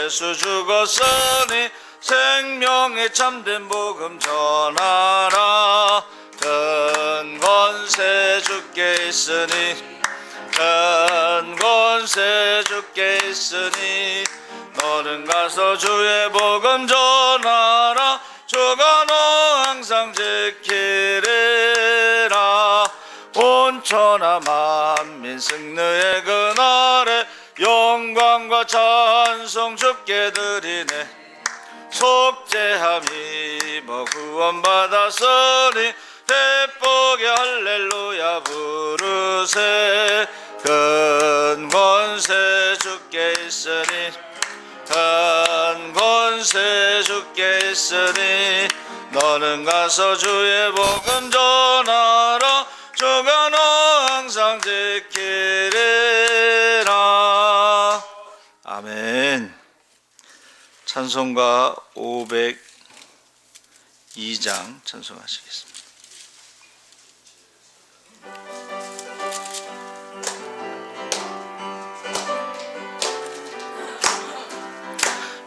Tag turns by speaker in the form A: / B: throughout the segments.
A: 예수 죽었으니 생명의 참된 복음 전하라. 큰 권세 주께 있으니 큰 권세 주께 있으니 너는 가서 주의 복음 전하라. 주가 너 항상 지키리라. 온 천하 만민 승리의 그날에 영광과 찬송 주께 드리네. 속죄함이 뭐 구원받았으니 대복의 할렐루야 부르세. 큰 권세 주께 있으니 큰 권세 주께 있으니 너는 가서 주의 복음 전하라. 주가 너 항상 지키리라. 아멘. 찬송가 502장 찬송하시겠습니다.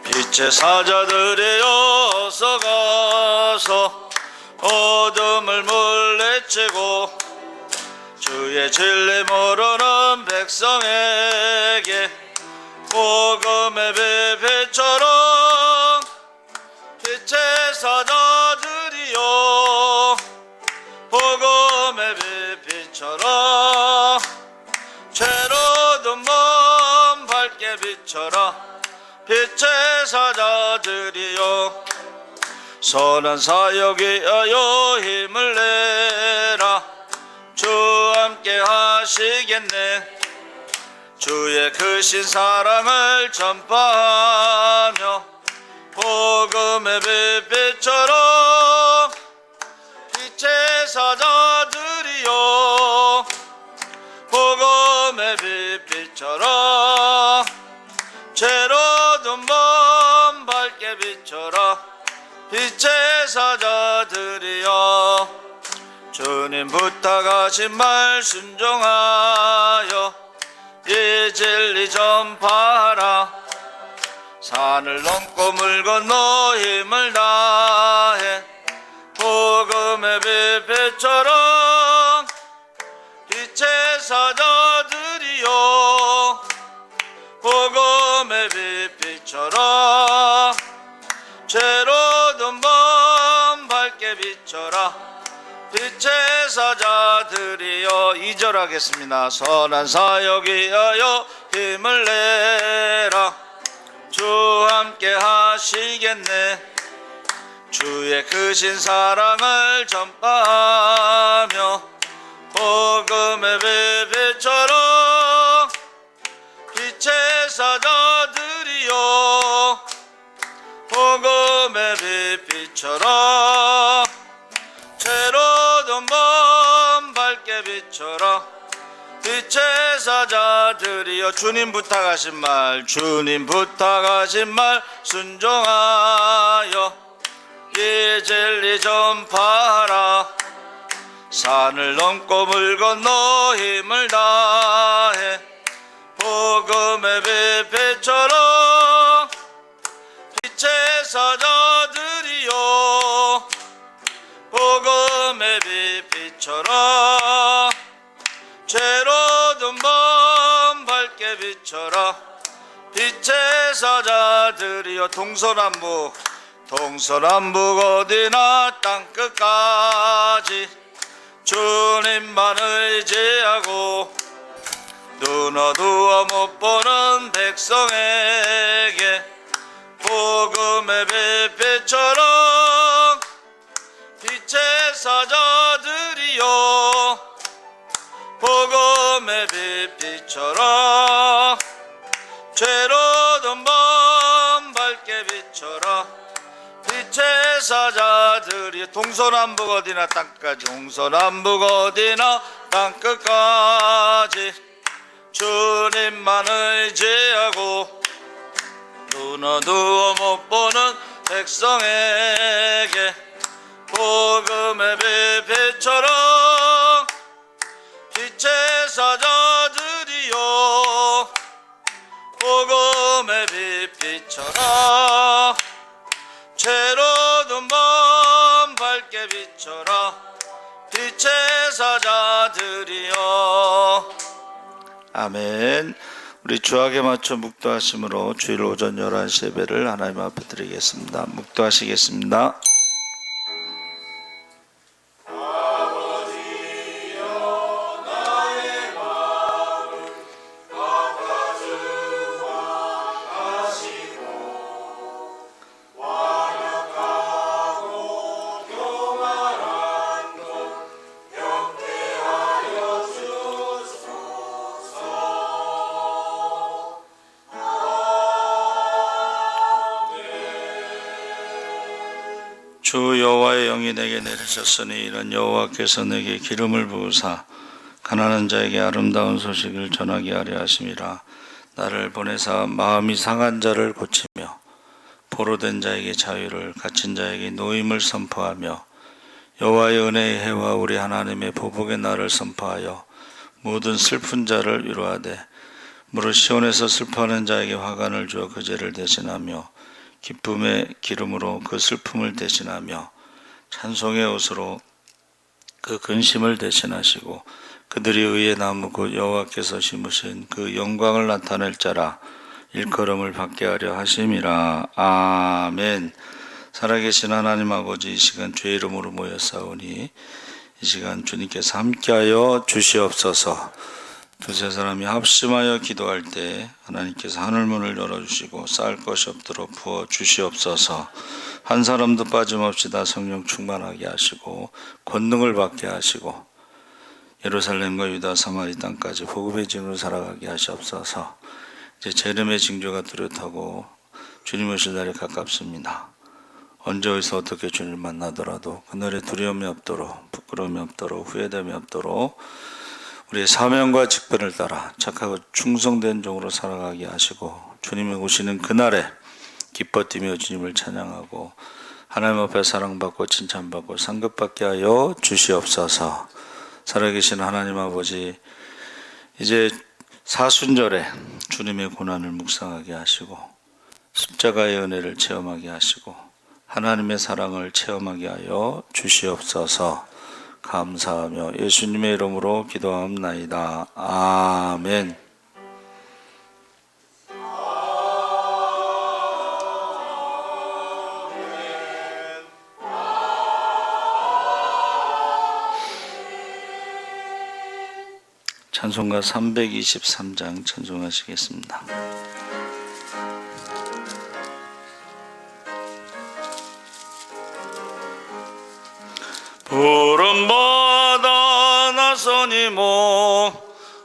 A: 빛의 사자들이 어서 가서 어둠을 물리치고 주의 진리 모르는 백성에게 복음의 빛처럼 빛의 사자들이여 복음의 빛처럼 죄로든 몸 밝게 비춰라. 빛의 사자들이여 선한 사역이여 힘을 내라. 주 함께 하시겠네. 주의 크신 사랑을 전파하며 복음의 빛처럼 빛의 사자들이여 복음의 빛처럼 죄로든 몸 밝게 비춰라. 빛의 사자들이여 주님 부탁하신 말 순종하여 이 진리 전파하라. 산을 넘고 물 건너 힘을 다해 복음의 빛처럼 빛의 사자들이여 복음의 빛처럼 죄로든 몸 밝게 비춰라. 빛의 사자들이여 2절 하겠습니다. 선한 사역이여 힘을 내라. 주 함께 하시겠네. 주의 크신 사랑을 전파하며 복음의 빛처럼 빛의 사자들이여 복음의 빛처럼 죄로든 몸 밝게 비춰라. 빛의 사자들이여 주님 부탁하신 말 주님 부탁하신 말 순종하여 이 진리 전파하라. 산을 넘고 물 건너 힘을 다해 복음의 빛처럼 빛의 사자들이여 복음의 빛처럼 죄로든 몸 밝게 비춰라. 빛의 사자들이여 동서남북 어디나 땅끝까지 주님만 의지하고 눈 어두워 못 보는 백성에게 복음의 빛처럼 빛의 사자들이여 복음의 빛처럼 죄로든 몸 밝게 비춰라. 빛의 사자들이 동서남북 어디나 땅끝까지 동서남북 어디나 땅끝까지 주님만 의지하고 눈 어두워 못 보는 백성에게 복음의 빛처럼 빛의 사자들이여 복음의 비춰라 죄로운 밤 밝게 비춰라 빛의 사자들이여. 아멘. 우리 주악에 맞춰 묵도하심으로 주일 오전 11시 예배를 하나님 앞에 드리겠습니다. 묵도하시겠습니다. 주 여호와의 영이 내게 내리셨으니 이는 여호와께서 내게 기름을 부으사 가난한 자에게 아름다운 소식을 전하게 하려 하심이라. 나를 보내사 마음이 상한 자를 고치며 포로된 자에게 자유를, 갇힌 자에게 노임을 선포하며 여호와의 은혜의 해와 우리 하나님의 보복의 날을 선포하여 모든 슬픈 자를 위로하되 무릇 시온에서 슬퍼하는 자에게 화관을 주어 그 죄를 대신하며 기쁨의 기름으로 그 슬픔을 대신하며 찬송의 옷으로 그 근심을 대신하시고 그들이 의의 나무 곧 여호와께서 심으신 그 영광을 나타낼 자라 일컬음을 받게 하려 하심이라. 아멘. 살아계신 하나님 아버지, 이 시간 주의 이름으로 모였사오니 이 시간 주님께서 함께하여 주시옵소서. 두세 사람이 합심하여 기도할 때 하나님께서 하늘문을 열어주시고 쌓을 것이 없도록 부어주시옵소서. 한 사람도 빠짐없이 다 성령 충만하게 하시고 권능을 받게 하시고 예루살렘과 유다 사마리 땅까지 복음의 증으로 살아가게 하시옵소서. 이제 제 이름의 징조가 뚜렷하고 주님 오실 날이 가깝습니다. 언제 어디서 어떻게 주님을 만나더라도 그날에 두려움이 없도록, 부끄러움이 없도록, 후회됨이 없도록 우리의 사명과 직분을 따라 착하고 충성된 종으로 살아가게 하시고 주님이 오시는 그날에 기뻐 뛰며 주님을 찬양하고 하나님 앞에 사랑받고 칭찬받고 상급받게 하여 주시옵소서. 살아계신 하나님 아버지, 이제 사순절에 주님의 고난을 묵상하게 하시고 십자가의 은혜를 체험하게 하시고 하나님의 사랑을 체험하게 하여 주시옵소서. 감사하며 예수님의 이름으로 기도하옵나이다. 아멘. 찬송가 323장 찬송하시겠습니다. 푸른 바다 나서니 뭐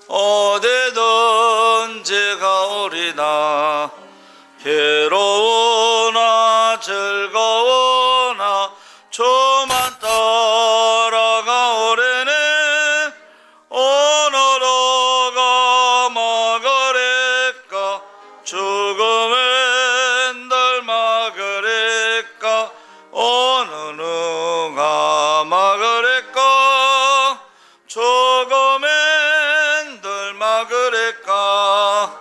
A: 어디든지 가오리나 괴로우나 즐거우나 저만 따라가오래네 오늘로 가마그릴까 죽음엔 덜 막으릴까 어느 누가 막으릴까 조금엔 덜 막으릴까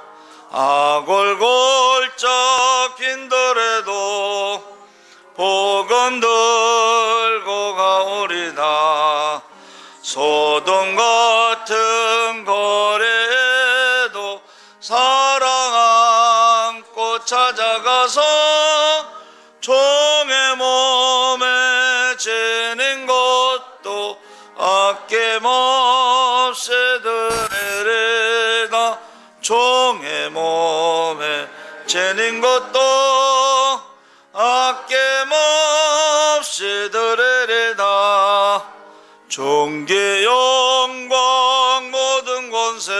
A: 아골골짝 빈들에도 복음 들고 가오리다 소돔 같은 거리에도 사랑 안고 찾아가서 종의 몸에 지닌 것도 아낌없이 드리리다 종의 몸에 지닌 것도 아낌없이 드리리다 존귀 영광 모든 권세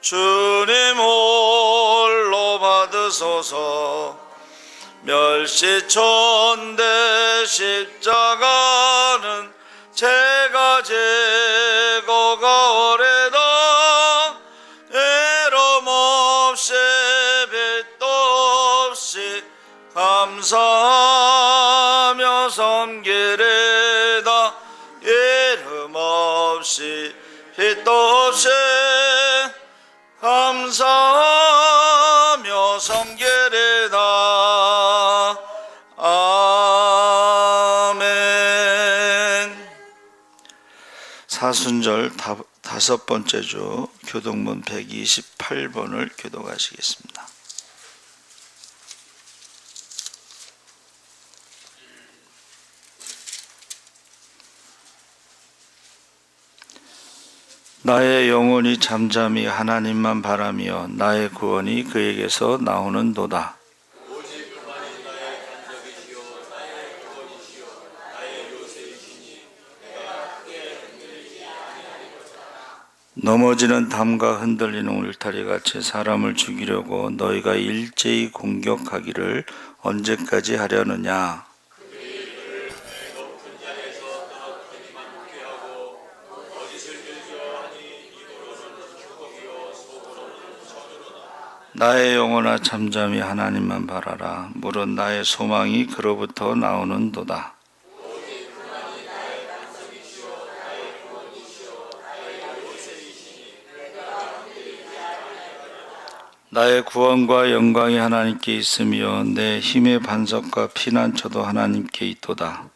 A: 주님 홀로 받으소서 멸시천대 십자가는 제가 지고 가오래다 애럼 없이 빛도 없이 감사하며 섬기리다 이름 없이 빛도 없이 감사하며 섬기리다 5번째 주 교동문 128번을 교독하시겠습니다. 나의 영혼이 잠잠히 하나님만 바라며 나의 구원이 그에게서 나오는도다. 넘어지는 담과 흔들리는 울타리같이 사람을 죽이려고 너희가 일제히 공격하기를 언제까지 하려느냐. 나의 영혼아 잠잠히 하나님만 바라라. 물은 나의 소망이 그로부터 나오는도다. 나의 구원과 영광이 하나님께 있으며 내 힘의 반석과 피난처도 하나님께 있도다.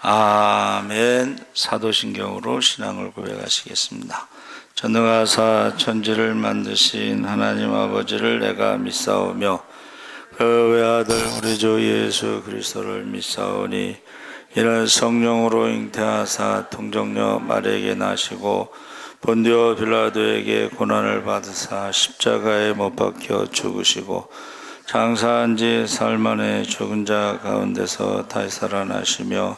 A: 아멘. 사도신경으로 신앙을 고백하시겠습니다. 전능하사 천지를 만드신 하나님 아버지를 내가 믿사오며 그 외아들 우리 주 예수 그리스도를 믿사오니 이는 성령으로 잉태하사 동정녀 마리아에게 나시고 본디오 빌라도에게 고난을 받으사 십자가에 못 박혀 죽으시고 장사한 지 사흘 만에 죽은 자 가운데서 다시 살아나시며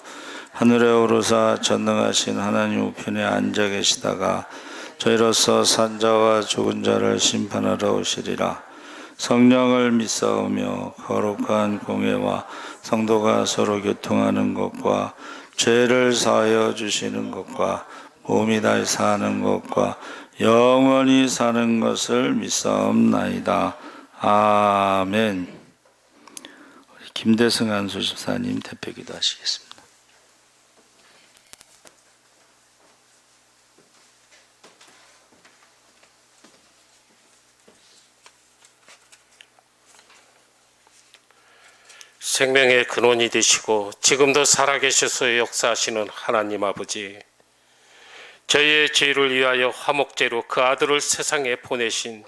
A: 하늘에 오르사 전능하신 하나님 우편에 앉아 계시다가 저희로서 산자와 죽은 자를 심판하러 오시리라. 성령을 믿사오며 거룩한 공회와 성도가 서로 교통하는 것과 죄를 사하여 주시는 것과 몸이 다시 사는 것과 영원히 사는 것을 믿사옵나이다. 아멘. 우리 김대승 안수집사님 대표기도 하시겠습니다.
B: 생명의 근원이 되시고 지금도 살아계셔서 역사하시는 하나님 아버지, 저희의 죄를 위하여 화목제로 그 아들을 세상에 보내신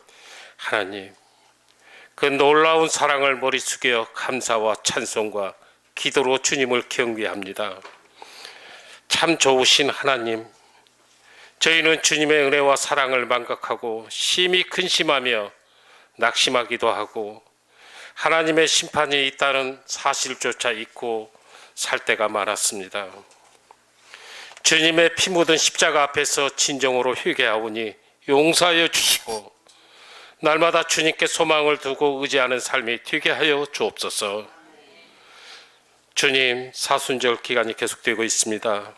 B: 하나님, 그 놀라운 사랑을 머리 숙여 감사와 찬송과 기도로 주님을 경배합니다. 참 좋으신 하나님, 저희는 주님의 은혜와 사랑을 망각하고 심히 근심하며 낙심하기도 하고 하나님의 심판이 있다는 사실조차 잊고 살 때가 많았습니다. 주님의 피 묻은 십자가 앞에서 진정으로 회개하오니 용서하여 주시고 날마다 주님께 소망을 두고 의지하는 삶이 되게 하여 주옵소서. 주님, 사순절 기간이 계속되고 있습니다.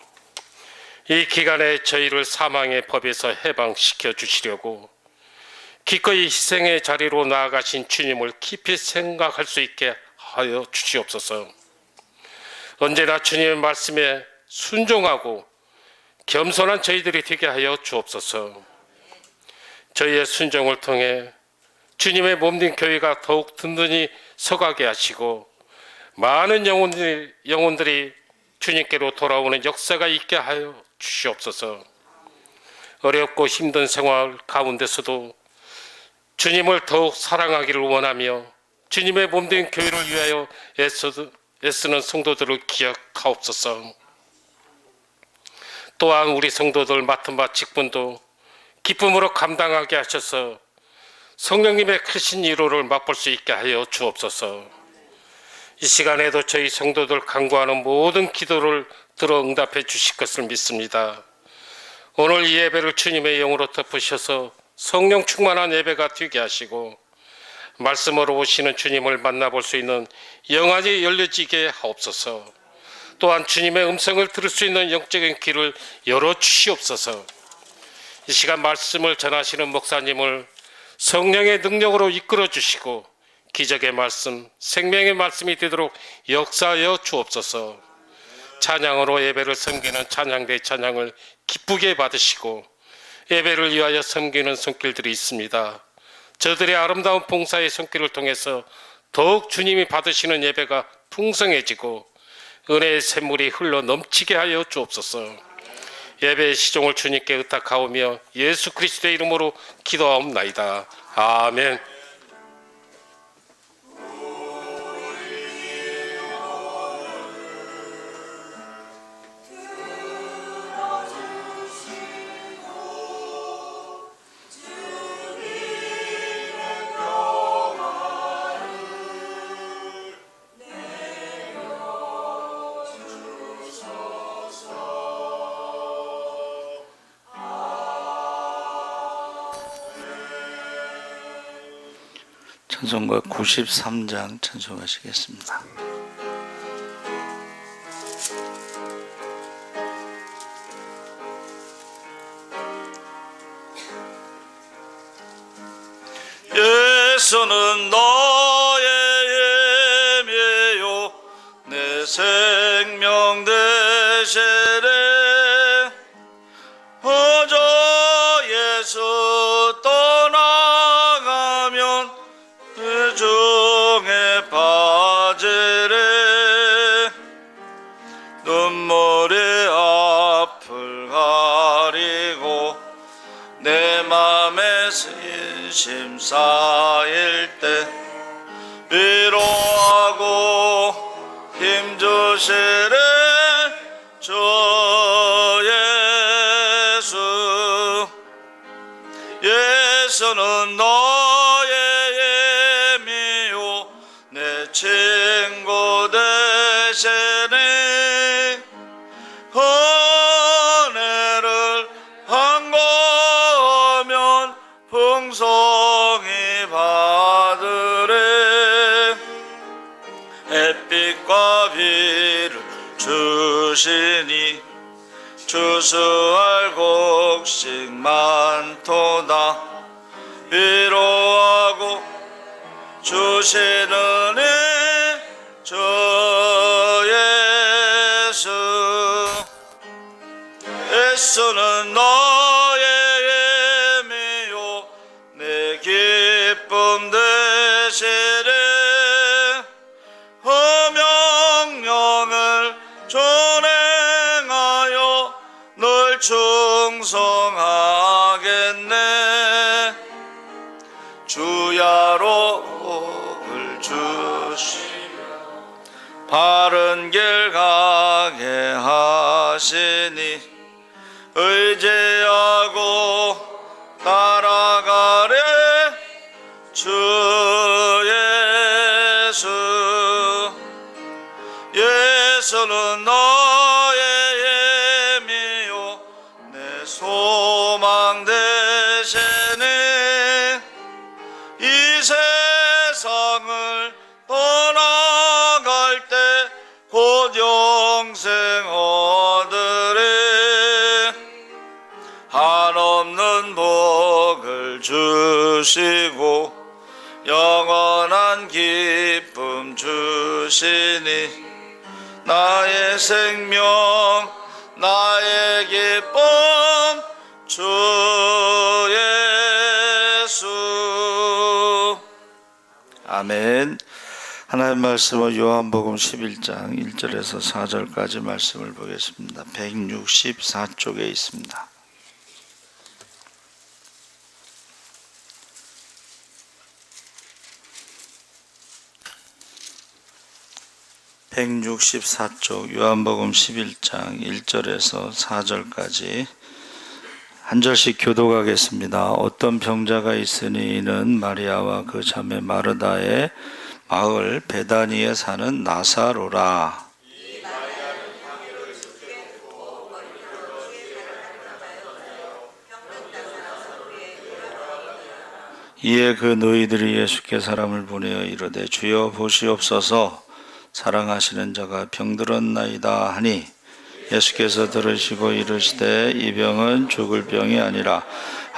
B: 이 기간에 저희를 사망의 법에서 해방시켜 주시려고 기꺼이 희생의 자리로 나아가신 주님을 깊이 생각할 수 있게 하여 주시옵소서. 언제나 주님의 말씀에 순종하고 겸손한 저희들이 되게 하여 주옵소서. 저희의 순종을 통해 주님의 몸된 교회가 더욱 든든히 서가게 하시고 많은 영혼들이 주님께로 돌아오는 역사가 있게 하여 주시옵소서. 어렵고 힘든 생활 가운데서도 주님을 더욱 사랑하기를 원하며 주님의 몸된 교회를 위하여 애쓰는 성도들을 기억하옵소서. 또한 우리 성도들 맡은 바 직분도 기쁨으로 감당하게 하셔서 성령님의 크신 위로를 맛볼 수 있게 하여 주옵소서. 이 시간에도 저희 성도들 간구하는 모든 기도를 들어 응답해 주실 것을 믿습니다. 오늘 이 예배를 주님의 영으로 덮으셔서 성령 충만한 예배가 되게 하시고 말씀으로 오시는 주님을 만나볼 수 있는 영안이 열려지게 하옵소서. 또한 주님의 음성을 들을 수 있는 영적인 귀를 열어주시옵소서. 이 시간 말씀을 전하시는 목사님을 성령의 능력으로 이끌어 주시고 기적의 말씀, 생명의 말씀이 되도록 역사하여 주옵소서. 찬양으로 예배를 섬기는 찬양대 찬양을 기쁘게 받으시고 예배를 위하여 섬기는 손길들이 있습니다. 저들의 아름다운 봉사의 손길을 통해서 더욱 주님이 받으시는 예배가 풍성해지고 은혜의 샘물이 흘러 넘치게 하여 주옵소서. 예배의 시종을 주님께 의탁하오며 예수 그리스도의 이름으로 기도하옵나이다. 아멘.
A: 찬송가 93장 찬송하시겠습니다. 예수는 너의 예매요 내 생명 되시네. 어저 예수 떠나가면 그 중에 빠지래. 눈물이 앞을 가리고 내 맘에 신심 쌓일 때 위로하고 힘주시래 주 예수. 예수는 너의 예미요 내 친구 되시네. 은혜를 한거면 풍성히 받으래. 햇빛과 비를 주시니 주수할 곡식 많도다. 위로하고 주시는 주 예수. 예수는 너의 예미요 내 기쁨 되시네. 명령을 준행하여 늘 충성하겠네. 주야로 복을 주시며 바른 길 가게 하시니 의지하고 따라가래 주 예수. 예수는 너의 예미요 내 소망 되시네. 이 세상을 떠나갈 때 곧 영생 얻으리. 한없는 복을 주시고 영원한 기쁨 주시니 나의 생명 나의 기쁨 주 예수. 아멘. 하나님 말씀은 요한복음 11장 1절에서 4절까지 말씀을 보겠습니다. 164쪽에 있습니다. (164쪽) 요한복음 11장 1절에서 4절까지 한 절씩 교독하겠습니다. 어떤 병자가 있으니 이는 마리아와 그 자매 마르다의 마을 베다니에 사는 나사로라. 이에 그 너희들이 예수께 사람을 보내어 이르되 주여 보시옵소서 사랑하시는 자가 병들었나이다 하니 예수께서 들으시고 이르시되 이 병은 죽을 병이 아니라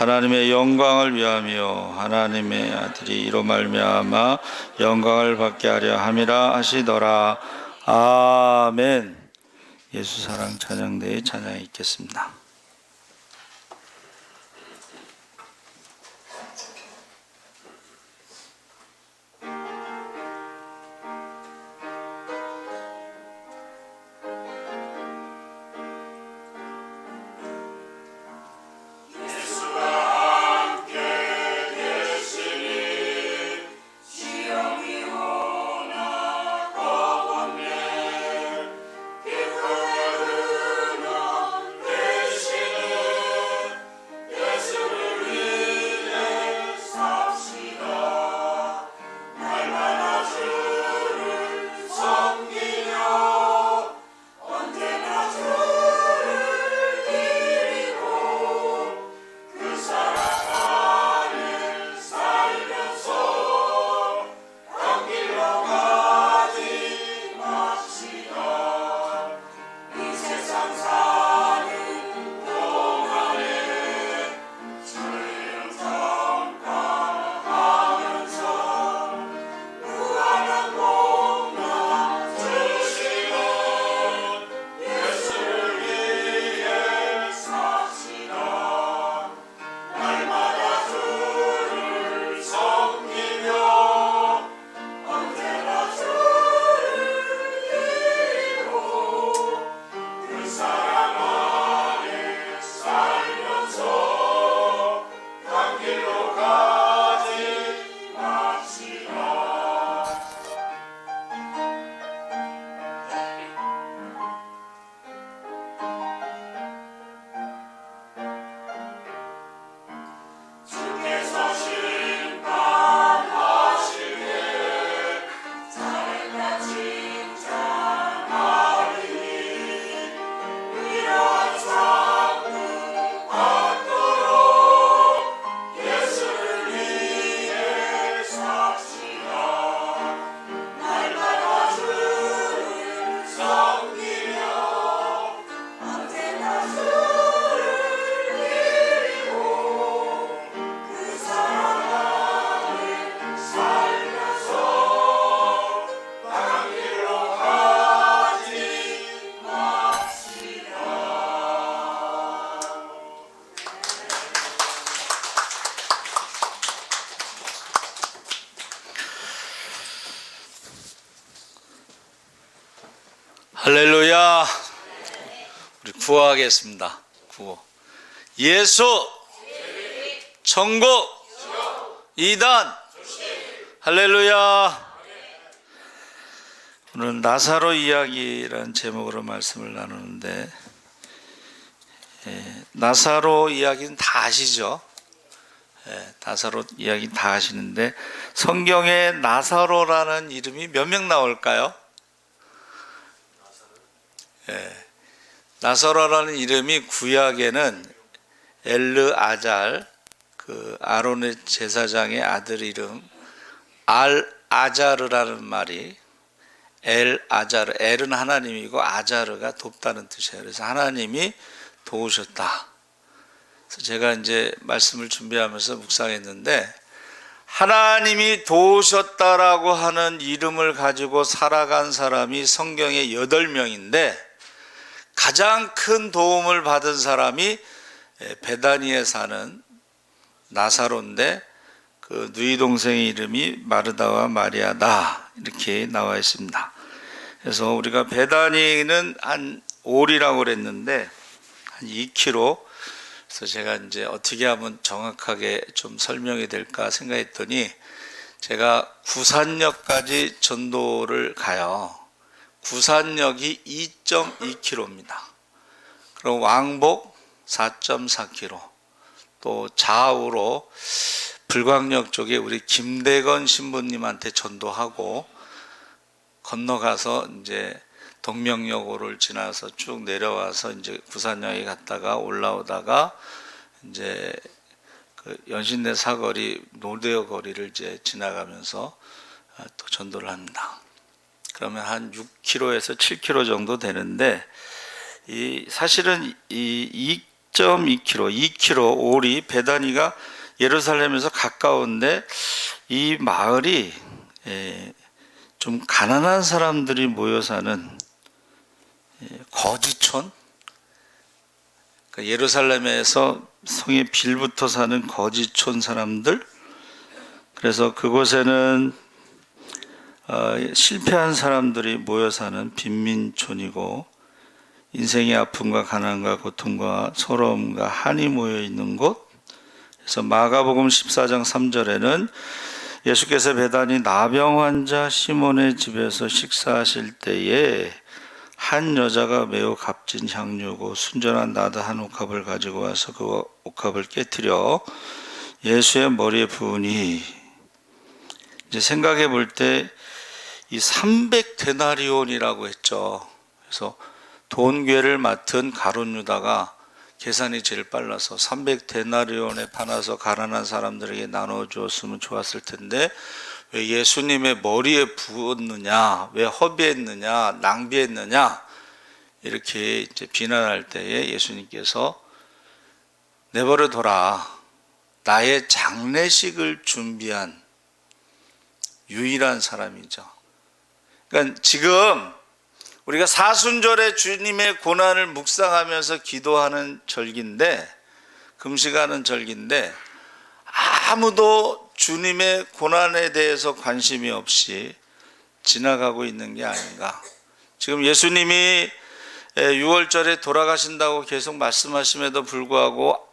A: 하나님의 영광을 위하며 하나님의 아들이 이로 말미암아 영광을 받게 하려 함이라 하시더라. 아멘. 예수 사랑 찬양대에 찬양이 있겠습니다. 우리 구호하겠습니다. 구호. 예수, 천국, 이단. 할렐루야. 오늘 나사로 이야기라는 제목으로 말씀을 나누는데, 나사로 이야기는 다 아시죠? 나사로 이야기 다 아시는데, 성경에 나사로라는 이름이 몇 명 나올까요? 나사로라는 이름이 구약에는 엘르아잘, 그 아론의 제사장의 아들 이름 알아자르라는 말이, 엘아자르, 엘은 하나님이고 아자르가 돕다는 뜻이에요. 그래서 하나님이 도우셨다. 그래서 제가 이제 말씀을 준비하면서 묵상했는데, 하나님이 도우셨다라고 하는 이름을 가지고 살아간 사람이 성경에 8명인데 가장 큰 도움을 받은 사람이 베다니에 사는 나사로인데, 그 누이 동생의 이름이 마르다와 마리아다, 이렇게 나와 있습니다. 그래서 우리가 베다니는 한 올이라고 그랬는데 한 2km. 그래서 제가 이제 어떻게 하면 정확하게 좀 설명이 될까 생각했더니, 제가 구산역까지 전도를 가요. 구산역이 2.2km입니다. 그럼 왕복 4.4km. 또 좌우로 불광역 쪽에 우리 김대건 신부님한테 전도하고, 건너가서 이제 동명여고를 지나서 쭉 내려와서 이제 구산역에 갔다가 올라오다가 이제 그 연신내 사거리 노대어 거리를 이제 지나가면서 또 전도를 합니다. 그러면 한 6km에서 7km 정도 되는데, 이 사실은 이 2.2km, 2km 올이 베다니가 예루살렘에서 가까운데, 이 마을이 좀 가난한 사람들이 모여 사는 거지촌, 그러니까 예루살렘에서 성의 빌부터 사는 거지촌 사람들. 그래서 그곳에는 실패한 사람들이 모여 사는 빈민촌이고, 인생의 아픔과 가난과 고통과 서러움과 한이 모여 있는 곳. 그래서 마가복음 14장 3절에는 예수께서 베다니 나병 환자 시몬의 집에서 식사하실 때에 한 여자가 매우 값진 향유고 순전한 나드 한 옥합을 가지고 와서 그 옥합을 깨뜨려 예수의 머리에 부으니, 이제 생각해 볼 때 이 300데나리온이라고 했죠. 그래서 돈괴를 맡은 가룟 유다가 계산이 제일 빨라서 300데나리온에 팔아서 가난한 사람들에게 나눠주었으면 좋았을 텐데, 왜 예수님의 머리에 부었느냐, 왜 허비했느냐, 낭비했느냐, 이렇게 이제 비난할 때에 예수님께서 내버려둬라, 나의 장례식을 준비한 유일한 사람이죠. 그러니까 지금 우리가 사순절에 주님의 고난을 묵상하면서 기도하는 절기인데, 금식하는 절기인데, 아무도 주님의 고난에 대해서 관심이 없이 지나가고 있는 게 아닌가. 지금 예수님이 6월절에 돌아가신다고 계속 말씀하심에도 불구하고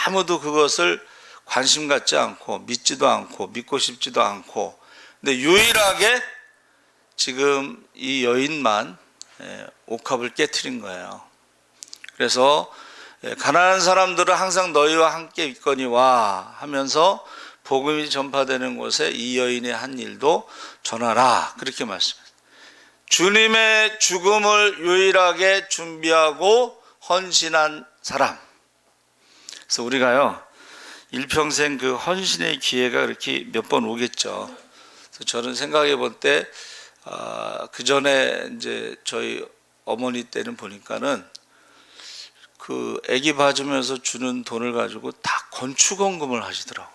A: 아무도 그것을 관심 갖지 않고 믿지도 않고 믿고 싶지도 않고, 근데 유일하게 지금 이 여인만 옥합을 깨트린 거예요. 그래서 가난한 사람들은 항상 너희와 함께 있거니와 하면서 복음이 전파되는 곳에 이 여인의 한 일도 전하라, 그렇게 말씀합니다. 주님의 죽음을 유일하게 준비하고 헌신한 사람. 그래서 우리가요, 일평생 그 헌신의 기회가 그렇게 몇 번 오겠죠. 그래서 저는 생각해 볼 때, 그 전에 이제 저희 어머니 때는 보니까는 그 아기 봐주면서 주는 돈을 가지고 다 건축원금을 하시더라고.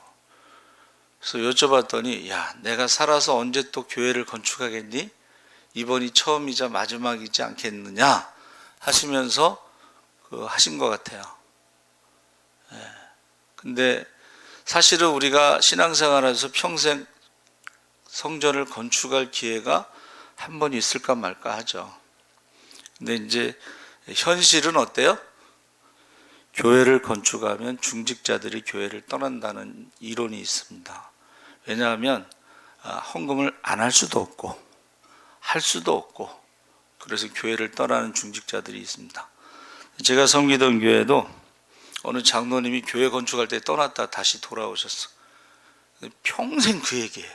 A: 그래서 여쭤봤더니, 야, 내가 살아서 언제 또 교회를 건축하겠니? 이번이 처음이자 마지막이지 않겠느냐 하시면서 그 하신 것 같아요. 근데 사실은 우리가 신앙생활에서 평생 성전을 건축할 기회가 한 번 있을까 말까 하죠. 근데 이제 현실은 어때요? 교회를 건축하면 중직자들이 교회를 떠난다는 이론이 있습니다. 왜냐하면 헌금을 안 할 수도 없고 할 수도 없고 그래서 교회를 떠나는 중직자들이 있습니다. 제가 섬기던 교회도 어느 장로님이 교회 건축할 때 떠났다 다시 돌아오셨어. 평생 그 얘기해.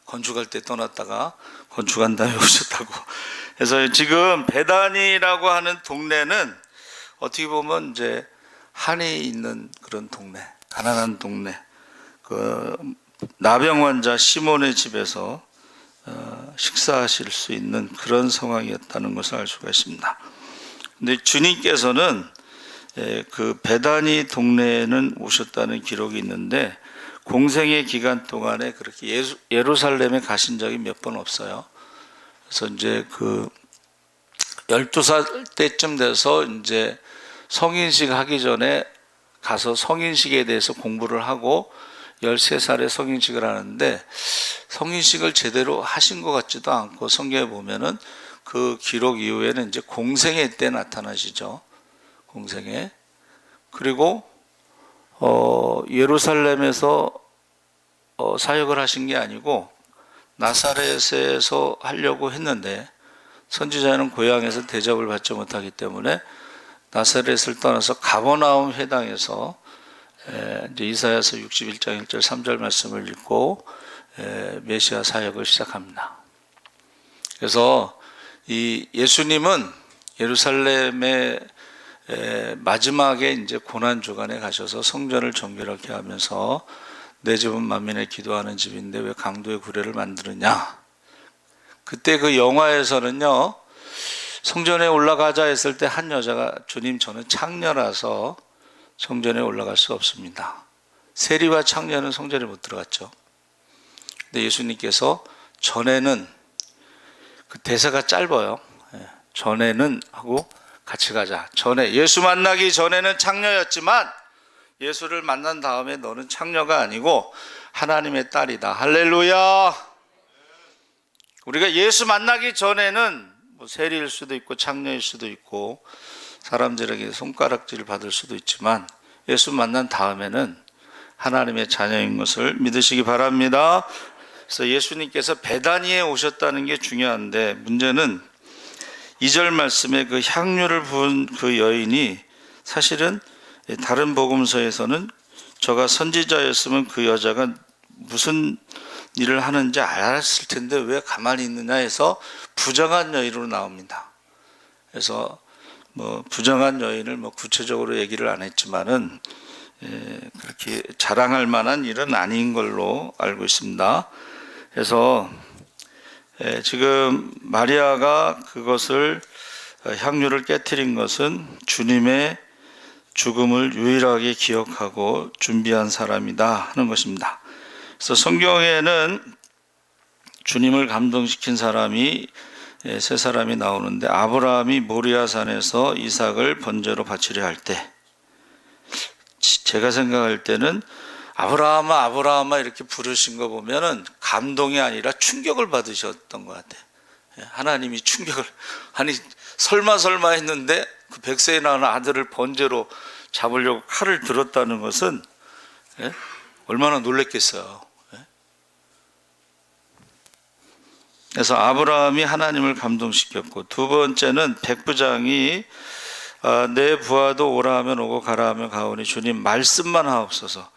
A: 건축할 때 떠났다가 건축한 다음에 오셨다고. 그래서 지금 베단이라고 하는 동네는 어떻게 보면 이제 한이 있는 그런 동네, 가난한 동네. 그 나병 환자 시몬의 집에서 식사하실 수 있는 그런 상황이었다는 것을 알 수가 있습니다. 근데 주님께서는 그 베다니 동네에는 오셨다는 기록이 있는데 공생의 기간 동안에 그렇게 예루살렘에 가신 적이 몇 번 없어요. 그래서 이제 그 12살 때쯤 돼서 이제 성인식 하기 전에 가서 성인식에 대해서 공부를 하고 13살에 성인식을 하는데 성인식을 제대로 하신 것 같지도 않고 성경에 보면은 그 기록 이후에는 이제 공생애 때 나타나시죠. 공생애. 그리고 예루살렘에서 사역을 하신 게 아니고 나사렛에서 하려고 했는데 선지자는 고향에서 대접을 받지 못하기 때문에 나사렛을 떠나서 가버나움 회당에서 이제 이사야서 61장 1절 3절 말씀을 읽고 메시아 사역을 시작합니다. 그래서 이 예수님은 예루살렘의 마지막에 이제 고난 주간에 가셔서 성전을 정결하게 하면서 내 집은 만민의 기도하는 집인데 왜 강도의 구례를 만드느냐. 그때 그 영화에서는요 성전에 올라가자 했을 때 한 여자가 주님 저는 창녀라서 성전에 올라갈 수 없습니다. 세리와 창녀는 성전에 못 들어갔죠. 근데 예수님께서 전에는 그 대사가 짧아요. 전에는 하고 같이 가자. 전에 예수 만나기 전에는 창녀였지만 예수를 만난 다음에 너는 창녀가 아니고 하나님의 딸이다. 할렐루야. 우리가 예수 만나기 전에는 뭐 세리일 수도 있고 창녀일 수도 있고 사람들에게 손가락질을 받을 수도 있지만 예수 만난 다음에는 하나님의 자녀인 것을 믿으시기 바랍니다. 그래서 예수님께서 베다니에 오셨다는 게 중요한데 문제는 2절 말씀에 그 향유를 부은 그 여인이 사실은 다른 복음서에서는 저가 선지자였으면 그 여자가 무슨 일을 하는지 알았을 텐데 왜 가만히 있느냐 해서 부정한 여인으로 나옵니다. 그래서 뭐 부정한 여인을 뭐 구체적으로 얘기를 안 했지만은 그렇게 자랑할 만한 일은 아닌 걸로 알고 있습니다. 그래서 지금 마리아가 그것을 향유를 깨뜨린 것은 주님의 죽음을 유일하게 기억하고 준비한 사람이다 하는 것입니다. 그래서 성경에는 주님을 감동시킨 사람이 세 사람이 나오는데 아브라함이 모리아산에서 이삭을 번제로 바치려 할 때 제가 생각할 때는 아브라함아 아브라함아 이렇게 부르신 거 보면은 감동이 아니라 충격을 받으셨던 것 같아요. 하나님이 충격을 아니 설마 했는데 그 100세에 낳은 아들을 번제로 잡으려고 칼을 들었다는 것은 얼마나 놀랬겠어요. 그래서 아브라함이 하나님을 감동시켰고 두 번째는 백부장이 내 부하도 오라 하면 오고 가라 하면 가오니 주님 말씀만 하옵소서.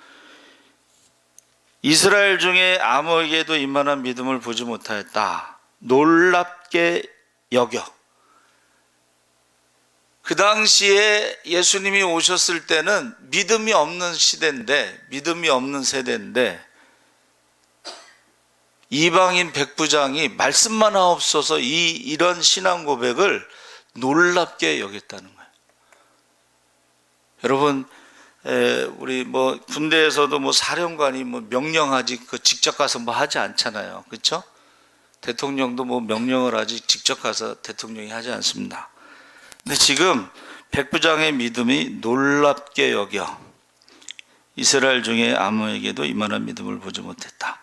A: 이스라엘 중에 아무에게도 이만한 믿음을 보지 못하였다. 놀랍게 여겨. 그 당시에 예수님이 오셨을 때는 믿음이 없는 시대인데 믿음이 없는 세대인데 이방인 백부장이 말씀만 하옵소서 이런 신앙 고백을 놀랍게 여겼다는 거예요. 여러분 우리 뭐 군대에서도 뭐 사령관이 뭐 명령하지 그 직접 가서 뭐 하지 않잖아요. 그렇죠? 대통령도 뭐 명령을 하지 직접 가서 대통령이 하지 않습니다. 근데 지금 백부장의 믿음이 놀랍게 여겨 이스라엘 중에 아무에게도 이만한 믿음을 보지 못했다.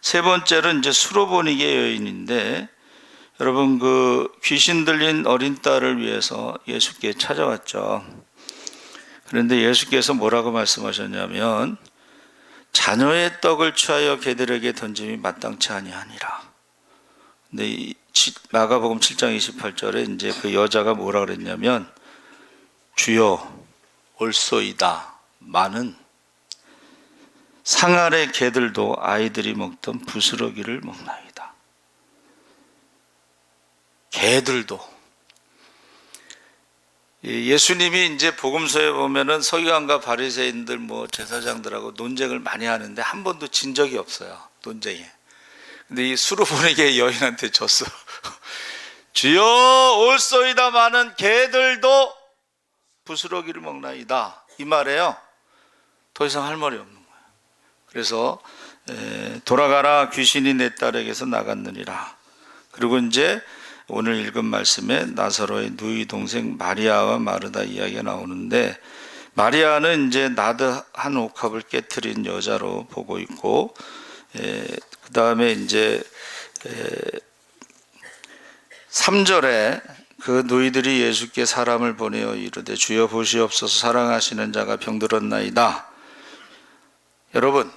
A: 세 번째는 이제 수로보니게 여인인데 여러분, 그 귀신 들린 어린 딸을 위해서 예수께 찾아왔죠. 그런데 예수께서 뭐라고 말씀하셨냐면 자녀의 떡을 취하여 개들에게 던짐이 마땅치 아니하니라. 근데 이 마가복음 7장 28절에 이제 그 여자가 뭐라 그랬냐면 주여 올소이다 마는 상 아래 개들도 아이들이 먹던 부스러기를 먹나이다. 개들도. 예수님이 이제 복음서에 보면은 서기관과 바리새인들 뭐 제사장들하고 논쟁을 많이 하는데 한 번도 진 적이 없어요. 논쟁에. 근데 이 수르보네게 여인한테 졌어. 주여 올소이다 마는 개들도 부스러기를 먹나이다. 이 말에요. 더 이상 할 말이 없는 거예요. 그래서 돌아가라 귀신이 내 딸에게서 나갔느니라. 그리고 이제 오늘 읽은 말씀에 나사로의 누이 동생 마리아와 마르다 이야기가 나오는데 마리아는 이제 나드 한 옥합을 깨트린 여자로 보고 있고 그 다음에 이제 3절에 그 누이들이 예수께 사람을 보내어 이르되 주여 보시옵소서 사랑하시는 자가 병들었나이다. 여러분,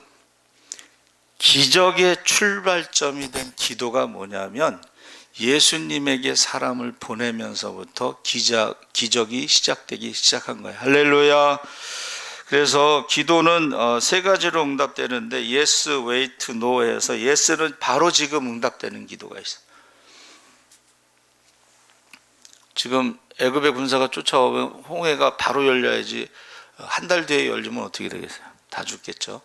A: 기적의 출발점이 된 기도가 뭐냐면 예수님에게 사람을 보내면서부터 기적이 시작한 거예요. 할렐루야. 그래서 기도는 세 가지로 응답되는데 yes, wait, no 해서 yes는 바로 지금 응답되는 기도가 있어요. 지금 애굽의 군사가 쫓아오면 홍해가 바로 열려야지 한 달 뒤에 열리면 어떻게 되겠어요? 다 죽겠죠.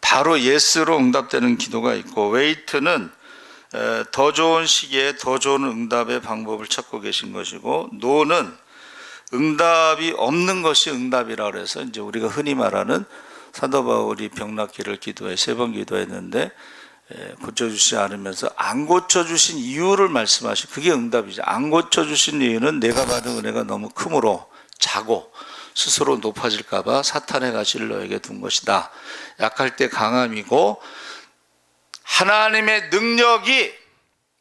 A: 바로 yes로 응답되는 기도가 있고 wait는 더 좋은 시기에 더 좋은 응답의 방법을 찾고 계신 것이고 no는 응답이 없는 것이 응답이라 그래서 이제 우리가 흔히 말하는 사도 바울이 병 낫기를 기도해 3번 기도했는데 고쳐주시지 않으면서 안 고쳐주신 이유를 말씀하시. 그게 응답이죠. 안 고쳐주신 이유는 내가 받은 은혜가 너무 크므로 자고 스스로 높아질까 봐 사탄의 가시를 너에게 둔 것이다. 약할 때 강함이고 하나님의 능력이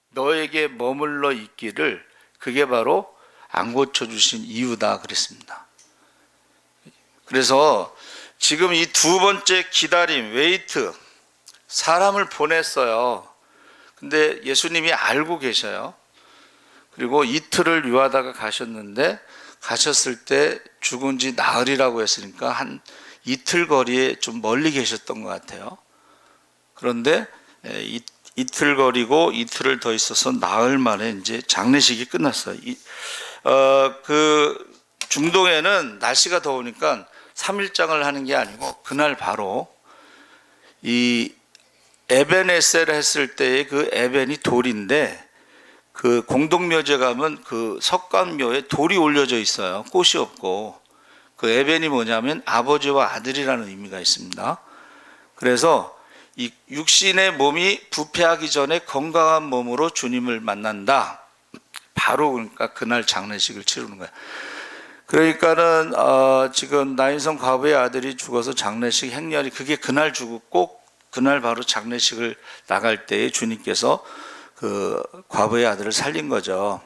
A: 너에게 머물러 있기를 그게 바로 안 고쳐주신 이유다 그랬습니다. 그래서 지금 이 두 번째 기다림, 웨이트, 사람을 보냈어요. 근데 예수님이 알고 계셔요. 그리고 이틀을 유하다가 가셨는데 가셨을 때 죽은 지 나흘이라고 했으니까 한 이틀 거리에 좀 멀리 계셨던 것 같아요. 그런데 이틀 거리고 이틀을 더 있어서 나흘 만에 이제 장례식이 끝났어요. 그 중동에는 날씨가 더우니까 3일장을 하는 게 아니고 그날 바로 이 에벤에셀을 했을 때의 그 에벤이 돌인데 그 공동묘지에 가면 그 석관묘에 돌이 올려져 있어요. 꽃이 없고 그 에벤이 뭐냐면 아버지와 아들이라는 의미가 있습니다. 그래서 이 육신의 몸이 부패하기 전에 건강한 몸으로 주님을 만난다. 바로 그러니까 그날 장례식을 치르는 거예요. 그러니까는 지금 나인성 과부의 아들이 죽어서 장례식 행렬이 그게 그날 죽고 그날 바로 장례식을 나갈 때에 주님께서 그 과부의 아들을 살린 거죠.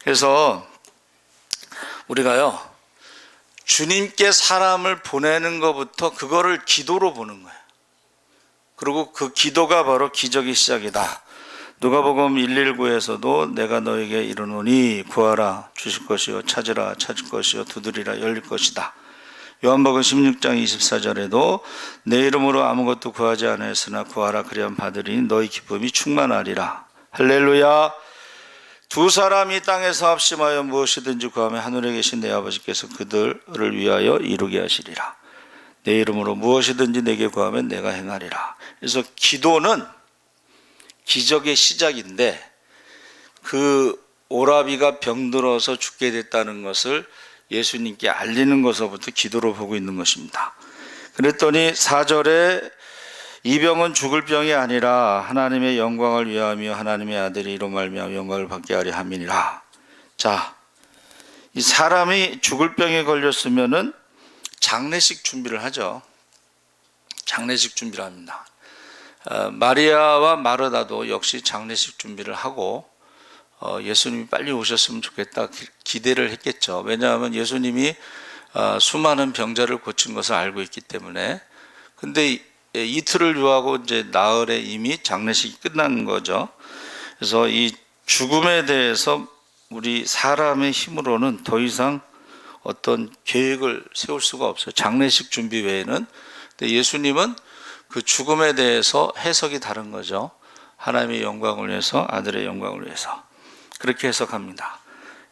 A: 그래서 우리가요 주님께 사람을 보내는 것부터 그거를 기도로 보는 거예요. 그리고 그 기도가 바로 기적의 시작이다. 누가복음 119에서도 내가 너에게 이르노니 구하라 주실 것이요 찾으라 찾을 것이요 두드리라 열릴 것이다. 요한복음 16장 24절에도 내 이름으로 아무것도 구하지 않았으나 구하라 그리하면 받으리니 너희 기쁨이 충만하리라. 할렐루야. 두 사람이 땅에서 합심하여 무엇이든지 구하면 하늘에 계신 내 아버지께서 그들을 위하여 이루게 하시리라. 내 이름으로 무엇이든지 내게 구하면 내가 행하리라. 그래서 기도는 기적의 시작인데 그 오라비가 병들어서 죽게 됐다는 것을 예수님께 알리는 것서부터 기도로 보고 있는 것입니다. 그랬더니 4절에 이 병은 죽을 병이 아니라 하나님의 영광을 위하며 하나님의 아들이 이로 말미암아 영광을 받게 하려 함이니라. 자, 이 사람이 죽을 병에 걸렸으면은 장례식 준비를 하죠. 장례식 준비를 합니다. 마리아와 마르다도 역시 장례식 준비를 하고 예수님이 빨리 오셨으면 좋겠다 기대를 했겠죠. 왜냐하면 예수님이 수많은 병자를 고친 것을 알고 있기 때문에. 근데 이틀을 요하고 이제 나흘에 이미 장례식이 끝난 거죠. 그래서 이 죽음에 대해서 우리 사람의 힘으로는 더 이상 어떤 계획을 세울 수가 없어요. 장례식 준비 외에는. 근데 예수님은 그 죽음에 대해서 해석이 다른 거죠. 하나님의 영광을 위해서, 아들의 영광을 위해서. 그렇게 해석합니다.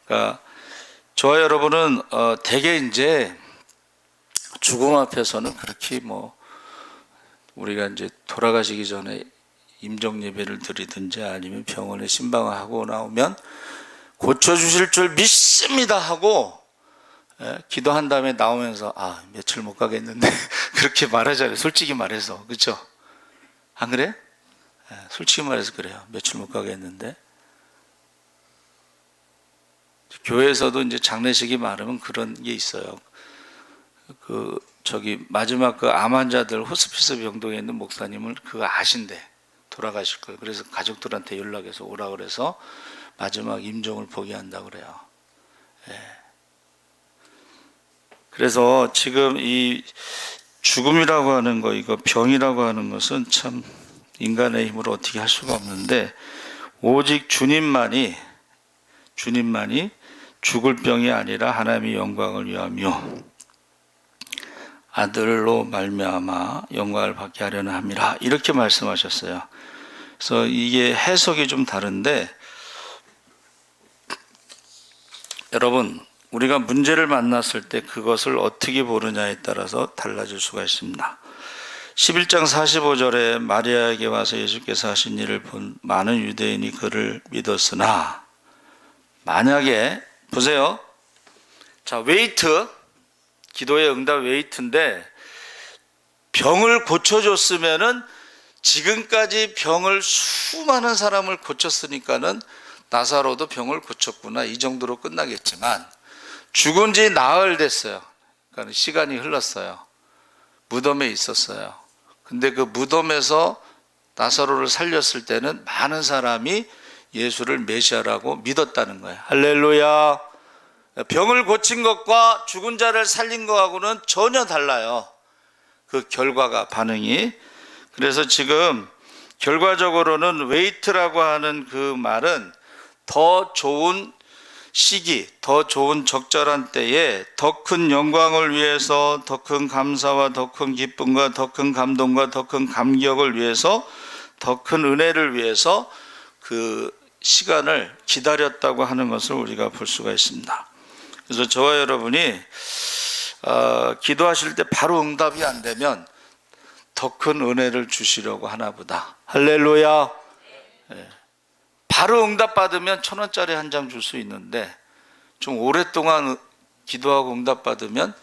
A: 그러니까 저와 여러분은 대개 이제 죽음 앞에서는 그렇게 우리가 이제 돌아가시기 전에 임종 예배를 드리든지 아니면 병원에 신방을 하고 나오면 고쳐주실 줄 믿습니다 하고 기도한 다음에 나오면서 며칠 못 가겠는데 그렇게 말하잖아요. 솔직히 말해서. 그렇죠? 안 그래? 솔직히 말해서 그래요. 며칠 못 가겠는데. 교회에서도 이제 장례식이 많으면 그런 게 있어요. 마지막 암 환자들 호스피스 병동에 있는 목사님을 그거 아신대. 돌아가실 거예요. 그래서 가족들한테 연락해서 오라 그래서 마지막 임종을 보게 한다 그래요. 그래서 지금 이 죽음이라고 하는 거, 이거 병이라고 하는 것은 참 인간의 힘으로 어떻게 할 수가 없는데, 오직 주님만이 죽을 병이 아니라 하나님의 영광을 위하며 아들로 말미암아 영광을 받게 하려는 함이라, 이렇게 말씀하셨어요. 그래서 이게 해석이 좀 다른데, 여러분, 우리가 문제를 만났을 때 그것을 어떻게 보느냐에 따라서 달라질 수가 있습니다. 11장 45절에 마리아에게 와서 예수께서 하신 일을 본 많은 유대인이 그를 믿었으나, 만약에 보세요. 자, 웨이트, 기도의 응답 웨이트인데, 병을 고쳐줬으면은 지금까지 병을 수많은 사람을 고쳤으니까는 나사로도 병을 고쳤구나, 이 정도로 끝나겠지만, 죽은 지 나흘 됐어요. 그러니까 시간이 흘렀어요. 무덤에 있었어요. 근데 그 무덤에서 나사로를 살렸을 때는 많은 사람이 예수를 메시아라고 믿었다는 거예요. 할렐루야. 병을 고친 것과 죽은 자를 살린 것하고는 전혀 달라요. 그 결과가, 반응이. 그래서 지금 결과적으로는 웨이트라고 하는 그 말은 더 좋은 시기, 더 좋은 적절한 때에 더 큰 영광을 위해서, 더 큰 감사와 더 큰 기쁨과 더 큰 감동과 더 큰 감격을 위해서, 더 큰 은혜를 위해서 그 시간을 기다렸다고 하는 것을 우리가 볼 수가 있습니다. 그래서 저와 여러분이 기도하실 때 바로 응답이 안 되면 더 큰 은혜를 주시려고 하나 보다. 할렐루야. 바로 응답받으면 1,000원짜리 한 장 줄 수 있는데, 좀 오랫동안 기도하고 응답받으면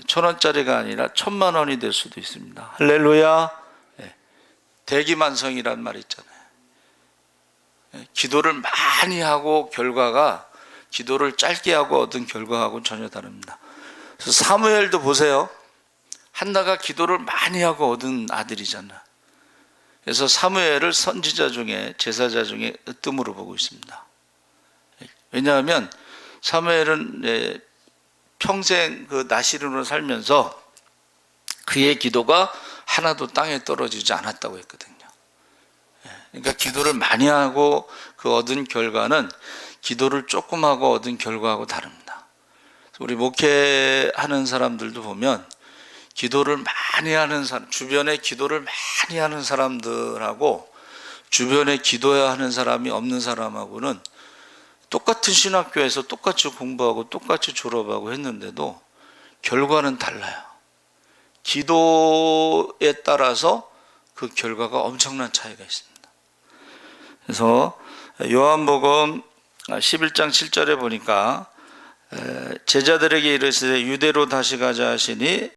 A: 1,000원짜리가 아니라 1,000만 원이 될 수도 있습니다. 할렐루야. 대기만성이란 말 있잖아요. 기도를 많이 하고 결과가, 기도를 짧게 하고 얻은 결과하고는 전혀 다릅니다. 그래서 사무엘도 보세요. 한나가 기도를 많이 하고 얻은 아들이잖아. 그래서 사무엘을 선지자 중에, 제사자 중에 으뜸으로 보고 있습니다. 왜냐하면 사무엘은 평생 그 나시린으로 살면서 그의 기도가 하나도 땅에 떨어지지 않았다고 했거든요. 그러니까 기도를 많이 하고 그 얻은 결과는 기도를 조금 하고 얻은 결과하고 다릅니다. 우리 목회하는 사람들도 보면 기도를 많이 하는 사람, 주변에 기도를 많이 하는 사람들하고 주변에 기도해야 하는 사람이 없는 사람하고는 똑같은 신학교에서 똑같이 공부하고 똑같이 졸업하고 했는데도 결과는 달라요. 기도에 따라서 그 결과가 엄청난 차이가 있습니다. 그래서 요한복음 11장 7절에 보니까 제자들에게 이르시되 유대로 다시 가자 하시니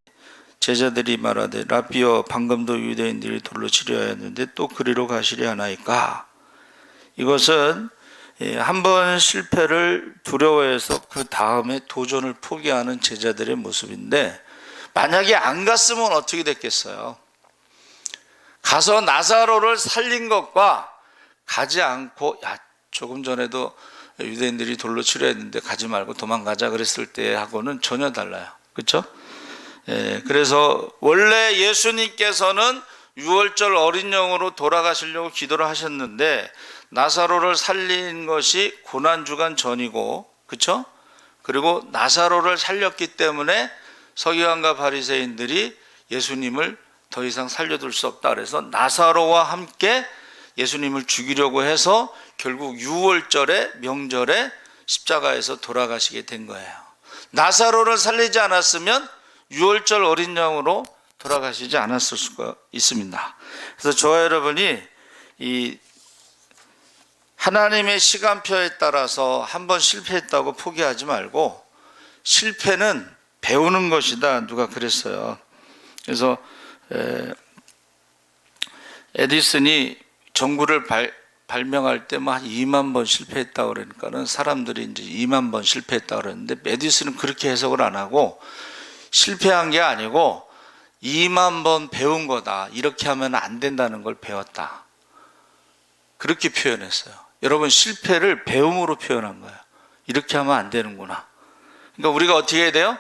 A: 제자들이 말하되 라비여 방금도 유대인들이 돌로 치려 하였는데 또 그리로 가시려 하나이까. 이것은 한 번 실패를 두려워해서 그 다음에 도전을 포기하는 제자들의 모습인데, 만약에 안 갔으면 어떻게 됐겠어요? 가서 나사로를 살린 것과 가지 않고 조금 전에도 유대인들이 돌로 치려 했는데 가지 말고 도망가자 그랬을 때하고는 전혀 달라요. 그렇죠? 그래서 원래 예수님께서는 유월절 어린 영으로 돌아가시려고 기도를 하셨는데 나사로를 살린 것이 고난주간 전이고, 그렇죠? 그리고 나사로를 살렸기 때문에 서기관과 바리새인들이 예수님을 더 이상 살려둘 수 없다 그래서 나사로와 함께 예수님을 죽이려고 해서 결국 유월절에 명절에 십자가에서 돌아가시게 된 거예요. 나사로를 살리지 않았으면 유월절 어린 양으로 돌아가시지 않았을 수가 있습니다. 그래서 저와 여러분이 이 하나님의 시간표에 따라서 한번 실패했다고 포기하지 말고 실패는 배우는 것이다. 누가 그랬어요. 그래서 에디슨이 전구를 발명할 때 뭐 한 2만 번 실패했다고 그러니까는 사람들이 이제 2만 번 실패했다고 그러는데 에디슨은 그렇게 해석을 안 하고 실패한 게 아니고 2만 번 배운 거다. 이렇게 하면 안 된다는 걸 배웠다. 그렇게 표현했어요. 여러분 실패를 배움으로 표현한 거예요. 이렇게 하면 안 되는구나. 그러니까 우리가 어떻게 해야 돼요?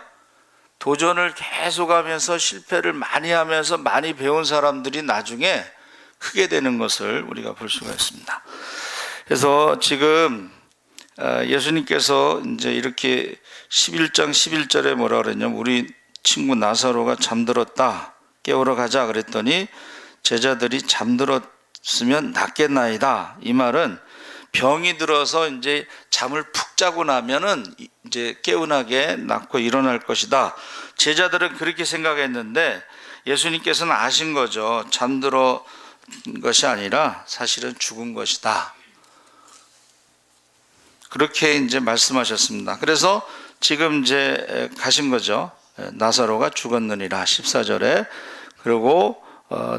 A: 도전을 계속하면서 실패를 많이 하면서 많이 배운 사람들이 나중에 크게 되는 것을 우리가 볼 수가 있습니다. 그래서 지금 예수님께서 이제 이렇게 11장 11절에 뭐라 그랬냐면 우리 친구 나사로가 잠들었다. 깨우러 가자 그랬더니 제자들이 잠들었으면 낫겠나이다. 이 말은 병이 들어서 이제 잠을 푹 자고 나면은 이제 개운하게 낫고 일어날 것이다. 제자들은 그렇게 생각했는데 예수님께서는 아신 거죠. 잠들어 것이 아니라 사실은 죽은 것이다. 그렇게 이제 말씀하셨습니다. 그래서 지금 이제 가신 거죠. 나사로가 죽었느니라 14절에. 그리고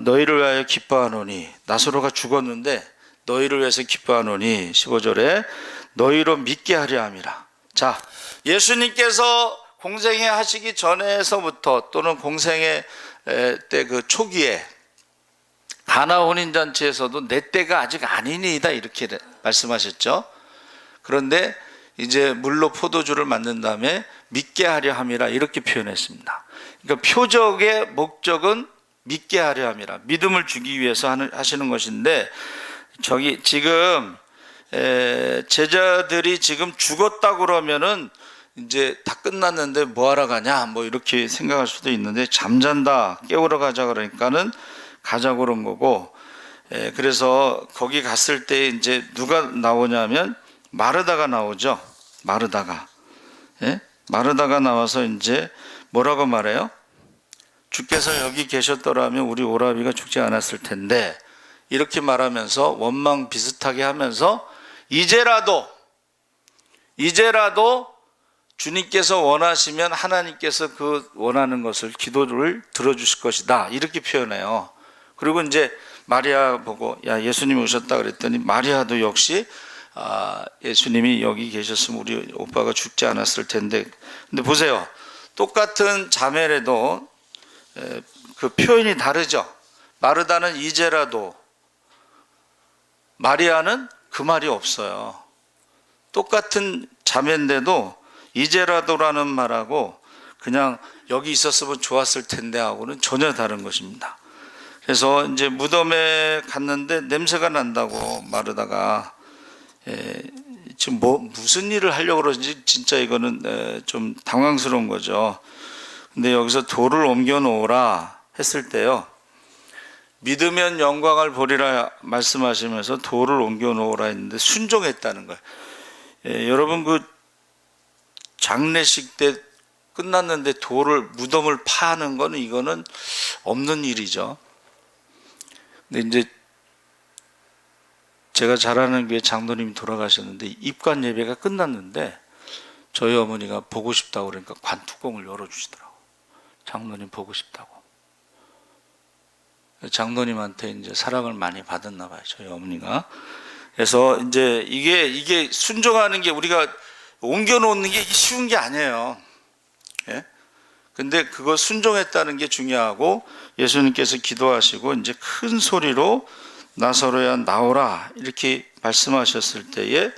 A: 너희를 위하여 기뻐하노니, 나사로가 죽었는데 너희를 위해서 기뻐하노니 15절에 너희로 믿게 하려 함이라. 자, 예수님께서 공생애 하시기 전에서부터 또는 공생애 때 그 초기에 가나 혼인잔치에서도 내 때가 아직 아니니이다 이렇게 말씀하셨죠. 그런데 이제 물로 포도주를 만든 다음에 믿게 하려 함이라 이렇게 표현했습니다. 그러니까 표적의 목적은 믿게 하려 함이라, 믿음을 주기 위해서 하시는 것인데, 저기 지금 제자들이 지금 죽었다 그러면은 이제 다 끝났는데 뭐하러 가냐 뭐 이렇게 생각할 수도 있는데, 잠잔다 깨우러 가자 그러니까는 가자고 그런 거고, 그래서 거기 갔을 때 이제 누가 나오냐면 마르다가 나오죠. 마르다가 마르다가 나와서 이제 뭐라고 말해요? 주께서 여기 계셨더라면 우리 오라비가 죽지 않았을 텐데, 이렇게 말하면서 원망 비슷하게 하면서 이제라도 주님께서 원하시면 하나님께서 그 원하는 것을 기도를 들어주실 것이다 이렇게 표현해요. 그리고 이제 마리아 보고 야 예수님이 오셨다 그랬더니 마리아도 역시 예수님이 여기 계셨으면 우리 오빠가 죽지 않았을 텐데. 근데 보세요, 똑같은 자매래도 그 표현이 다르죠. 마르다는 이제라도, 마리아는 그 말이 없어요. 똑같은 자매인데도 이제라도라는 말하고 그냥 여기 있었으면 좋았을 텐데 하고는 전혀 다른 것입니다. 그래서 이제 무덤에 갔는데 냄새가 난다고 마르다가 지금 무슨 일을 하려고 그러는지 진짜 이거는 좀 당황스러운 거죠. 근데 여기서 돌을 옮겨 놓으라 했을 때요, 믿으면 영광을 보리라 말씀하시면서 돌을 옮겨 놓으라 했는데 순종했다는 거예요. 여러분 그 장례식 때 끝났는데 무덤을 파는 거는 이거는 없는 일이죠. 근데 이제 제가 잘 아는 교회 장로님이 돌아가셨는데 입관 예배가 끝났는데 저희 어머니가 보고 싶다고 그러니까 관뚜껑을 열어주시더라고. 장로님 보고 싶다고. 장로님한테 이제 사랑을 많이 받았나 봐요, 저희 어머니가. 그래서 이제 이게 순종하는 게, 우리가 옮겨 놓는 게 쉬운 게 아니에요. 예? 근데 그거 순종했다는 게 중요하고, 예수님께서 기도하시고 이제 큰 소리로 나사로야 나오라 이렇게 말씀하셨을 때에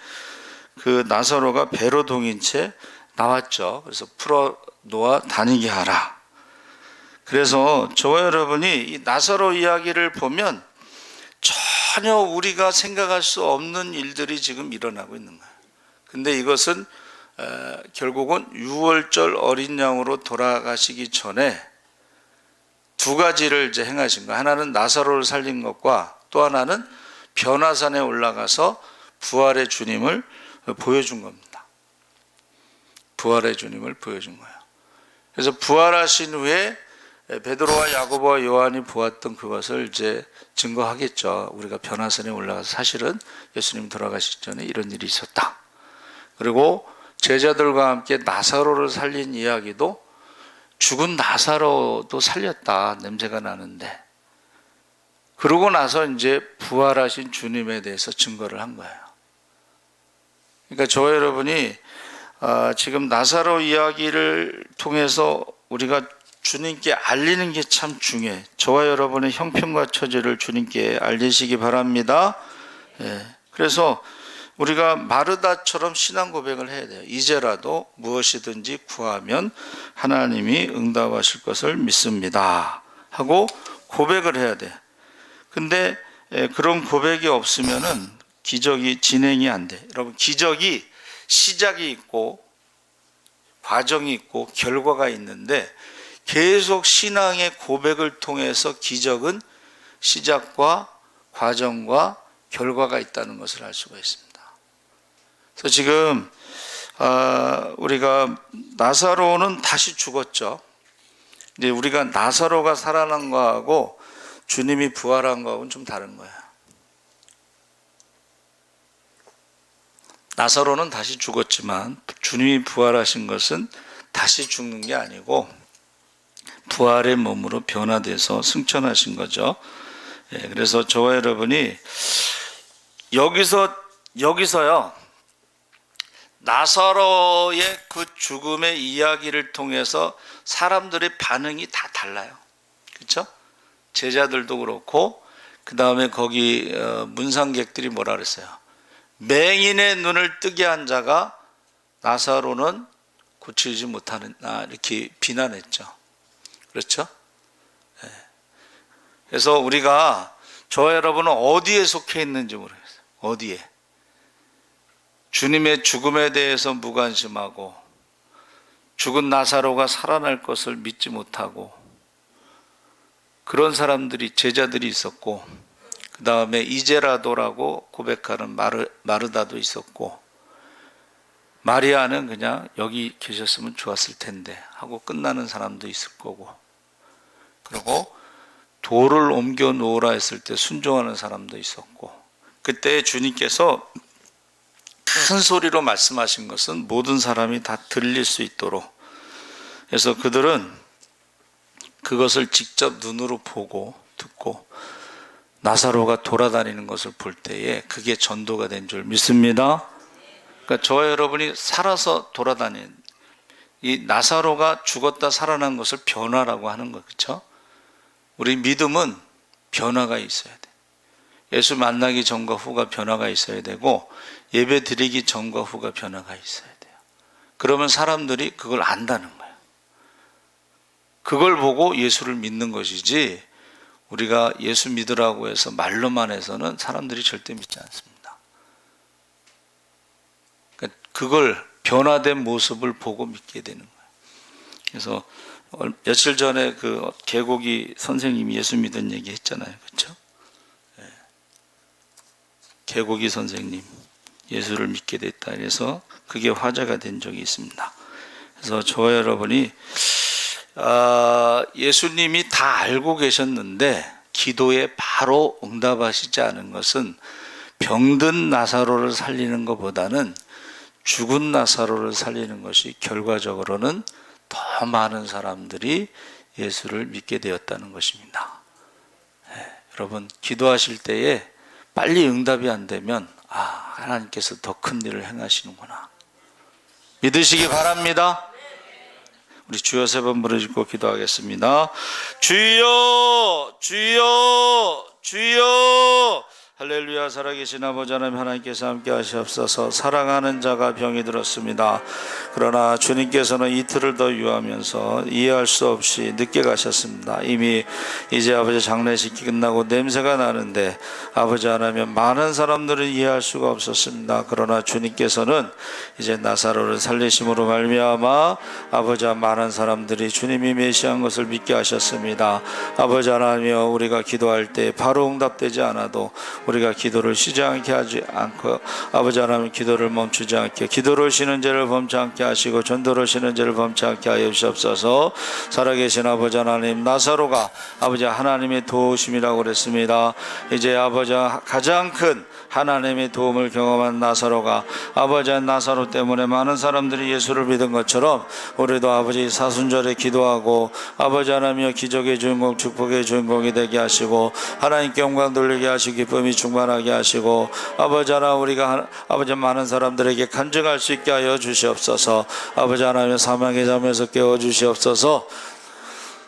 A: 그 나사로가 배로 동인 채 나왔죠. 그래서 풀어 놓아 다니게 하라. 그래서 저와 여러분이 이 나사로 이야기를 보면 전혀 우리가 생각할 수 없는 일들이 지금 일어나고 있는 거예요. 근데 이것은 결국은 유월절 어린 양으로 돌아가시기 전에 두 가지를 이제 행하신 거예요. 하나는 나사로를 살린 것과 또 하나는 변화산에 올라가서 부활의 주님을 보여준 겁니다. 부활의 주님을 보여준 거예요. 그래서 부활하신 후에 베드로와 야고보와 요한이 보았던 그것을 이제 증거하겠죠. 우리가 변화산에 올라가서 사실은 예수님 돌아가시기 전에 이런 일이 있었다. 그리고 제자들과 함께 나사로를 살린 이야기도 죽은 나사로도 살렸다. 냄새가 나는데. 그러고 나서 이제 부활하신 주님에 대해서 증거를 한 거예요. 그러니까 저와 여러분이 지금 나사로 이야기를 통해서 우리가 주님께 알리는 게 참 중요해. 저와 여러분의 형편과 처지를 주님께 알리시기 바랍니다. 그래서 우리가 마르다처럼 신앙 고백을 해야 돼요. 이제라도 무엇이든지 구하면 하나님이 응답하실 것을 믿습니다 하고 고백을 해야 돼. 근데 그런 고백이 없으면은 기적이 진행이 안 돼. 여러분, 기적이 시작이 있고 과정이 있고 결과가 있는데 계속 신앙의 고백을 통해서 기적은 시작과 과정과 결과가 있다는 것을 알 수가 있습니다. 그래서 지금 우리가 나사로는 다시 죽었죠. 이제 우리가 나사로가 살아난 거하고 주님이 부활한 거하고는 좀 다른 거예요. 나사로는 다시 죽었지만 주님이 부활하신 것은 다시 죽는 게 아니고 부활의 몸으로 변화돼서 승천하신 거죠. 그래서 저와 여러분이 여기서요 나사로의 그 죽음의 이야기를 통해서 사람들의 반응이 다 달라요. 그렇죠? 제자들도 그렇고 그 다음에 거기 문상객들이 뭐라 그랬어요? 맹인의 눈을 뜨게 한 자가 나사로는 고치지 못하는 이렇게 비난했죠. 그렇죠? 그래서 우리가 저와 여러분은 어디에 속해 있는지 모르겠어요. 어디에? 주님의 죽음에 대해서 무관심하고 죽은 나사로가 살아날 것을 믿지 못하고 그런 사람들이 제자들이 있었고 그 다음에 이제라도라고 고백하는 마르다도 있었고 마리아는 그냥 여기 계셨으면 좋았을 텐데 하고 끝나는 사람도 있을 거고 그리고 돌을 옮겨 놓으라 했을 때 순종하는 사람도 있었고 그때 주님께서 큰 소리로 말씀하신 것은 모든 사람이 다 들릴 수 있도록 그래서 그들은 그것을 직접 눈으로 보고 듣고 나사로가 돌아다니는 것을 볼 때에 그게 전도가 된 줄 믿습니다. 그러니까 저와 여러분이 살아서 돌아다니는 이 나사로가 죽었다 살아난 것을 변화라고 하는 거 그렇죠? 우리 믿음은 변화가 있어야 돼. 예수 만나기 전과 후가 변화가 있어야 되고 예배 드리기 전과 후가 변화가 있어야 돼요. 그러면 사람들이 그걸 안다는 거예요. 그걸 보고 예수를 믿는 것이지 우리가 예수 믿으라고 해서 말로만 해서는 사람들이 절대 믿지 않습니다. 그러니까 그걸 변화된 모습을 보고 믿게 되는 거예요. 그래서 며칠 전에 그 개고기 선생님이 예수 믿은 얘기 했잖아요. 그렇죠? 개고기 선생님 예수를 믿게 됐다. 그래서 그게 화제가 된 적이 있습니다. 그래서 저와 여러분이 예수님이 다 알고 계셨는데 기도에 바로 응답하시지 않은 것은 병든 나사로를 살리는 것보다는 죽은 나사로를 살리는 것이 결과적으로는 더 많은 사람들이 예수를 믿게 되었다는 것입니다. 여러분 기도하실 때에 빨리 응답이 안 되면 하나님께서 더 큰 일을 행하시는구나 믿으시기 바랍니다. 우리 주여 세 번 부르짖고 기도하겠습니다. 주여, 주여, 주여. 할렐루야. 살아계신 아버지 하나님, 하나님께서 함께 하시옵소서. 사랑하는 자가 병이 들었습니다. 그러나 주님께서는 이틀을 더 유하면서 이해할 수 없이 늦게 가셨습니다. 이미 이제 아버지 장례식이 끝나고 냄새가 나는데 아버지 하나님, 많은 사람들은 이해할 수가 없었습니다. 그러나 주님께서는 이제 나사로를 살리심으로 말미암아 아버지, 많은 사람들이 주님이 메시아인 것을 믿게 하셨습니다. 아버지 하나님이여, 우리가 기도할 때 바로 응답되지 않아도 우리가 기도를 쉬지 않게 하지 않고 아버지 하나님, 기도를 멈추지 않게, 기도를 쉬는 죄를 범치 않게 하시고 전도를 쉬는 죄를 범치 않게 하여 주시옵소서. 살아계신 아버지 하나님, 나사로가 아버지 하나님의 도우심이라고 그랬습니다. 이제 아버지 가장 큰 하나님의 도움을 경험한 나사로가, 아버지 나사로 때문에 많은 사람들이 예수를 믿은 것처럼 우리도 아버지 사순절에 기도하고 아버지 하나님이여, 기적의 주인공, 축복의 주인공이 되게 하시고 하나님께 영광 돌리게 하시고 기쁨이 충만하게 하시고 아버지 하나님, 우리가 아버지 많은 사람들에게 간증할 수 있게 하여 주시옵소서. 아버지 하나님, 사망의 잠에서 깨워 주시옵소서.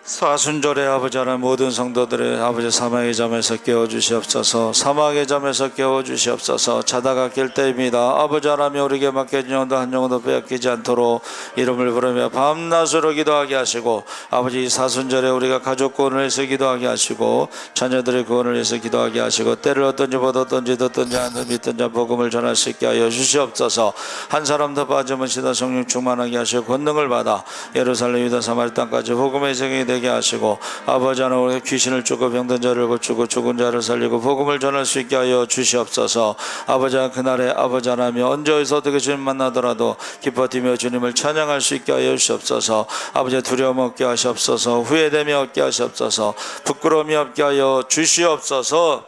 A: 사순절에 아버지 하나님, 모든 성도들의 아버지 사망의 잠에서 깨워주시옵소서. 사망의 잠에서 깨워주시옵소서. 자다가 깰 때입니다. 아버지 하나님, 우리에게 맡겨진 영혼도 한 영혼도 빼앗기지 않도록 이름을 부르며 밤낮으로 기도하게 하시고 아버지, 사순절에 우리가 가족 구원을 위해서 기도하게 하시고 자녀들의 구원을 위해서 기도하게 하시고 때를 어떤지 보았던지 듣던지 안 믿던 자 복음을 전할 수 있게 하여 주시옵소서. 한 사람 더 빠짐없이다 성령 충만하게 하시고 권능을 받아 예루살렘 유다 사마리 땅까지 복음의 세계에 되게 하시고 아버지 하나님, 우리 귀신을 쫓고 병든 자를 고치고 죽은 자를 살리고 복음을 전할 수 있게 하여 주시옵소서. 아버지 하나님, 그날에 아버지 하나님, 언제 어디서 어떻게 주님 만나더라도 기뻐 뛰며 주님을 찬양할 수 있게 하여 주시옵소서. 아버지, 두려움 없게 하시옵소서. 후회됨이 없게 하시옵소서. 부끄러움이 없게 하여 주시옵소서.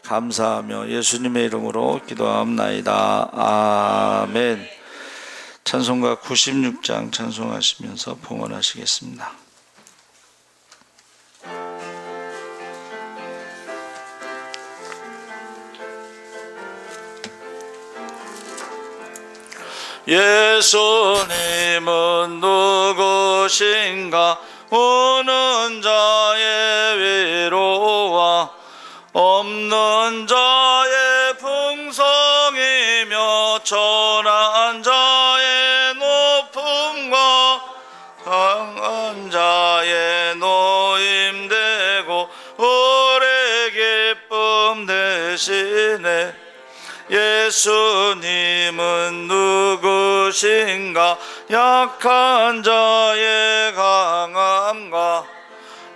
A: 감사하며 예수님의 이름으로 기도하옵나이다. 아멘. 찬송가 96장 찬송하시면서 봉헌하시겠습니다. 예수님은 누구신가? 우는 자의 위로와 없는 자의 풍성이며 천한 자의 높음과 강한 자의 노임되고 오래 기쁨 되시네. 예수님은 누구신가? 약한 자의 강함과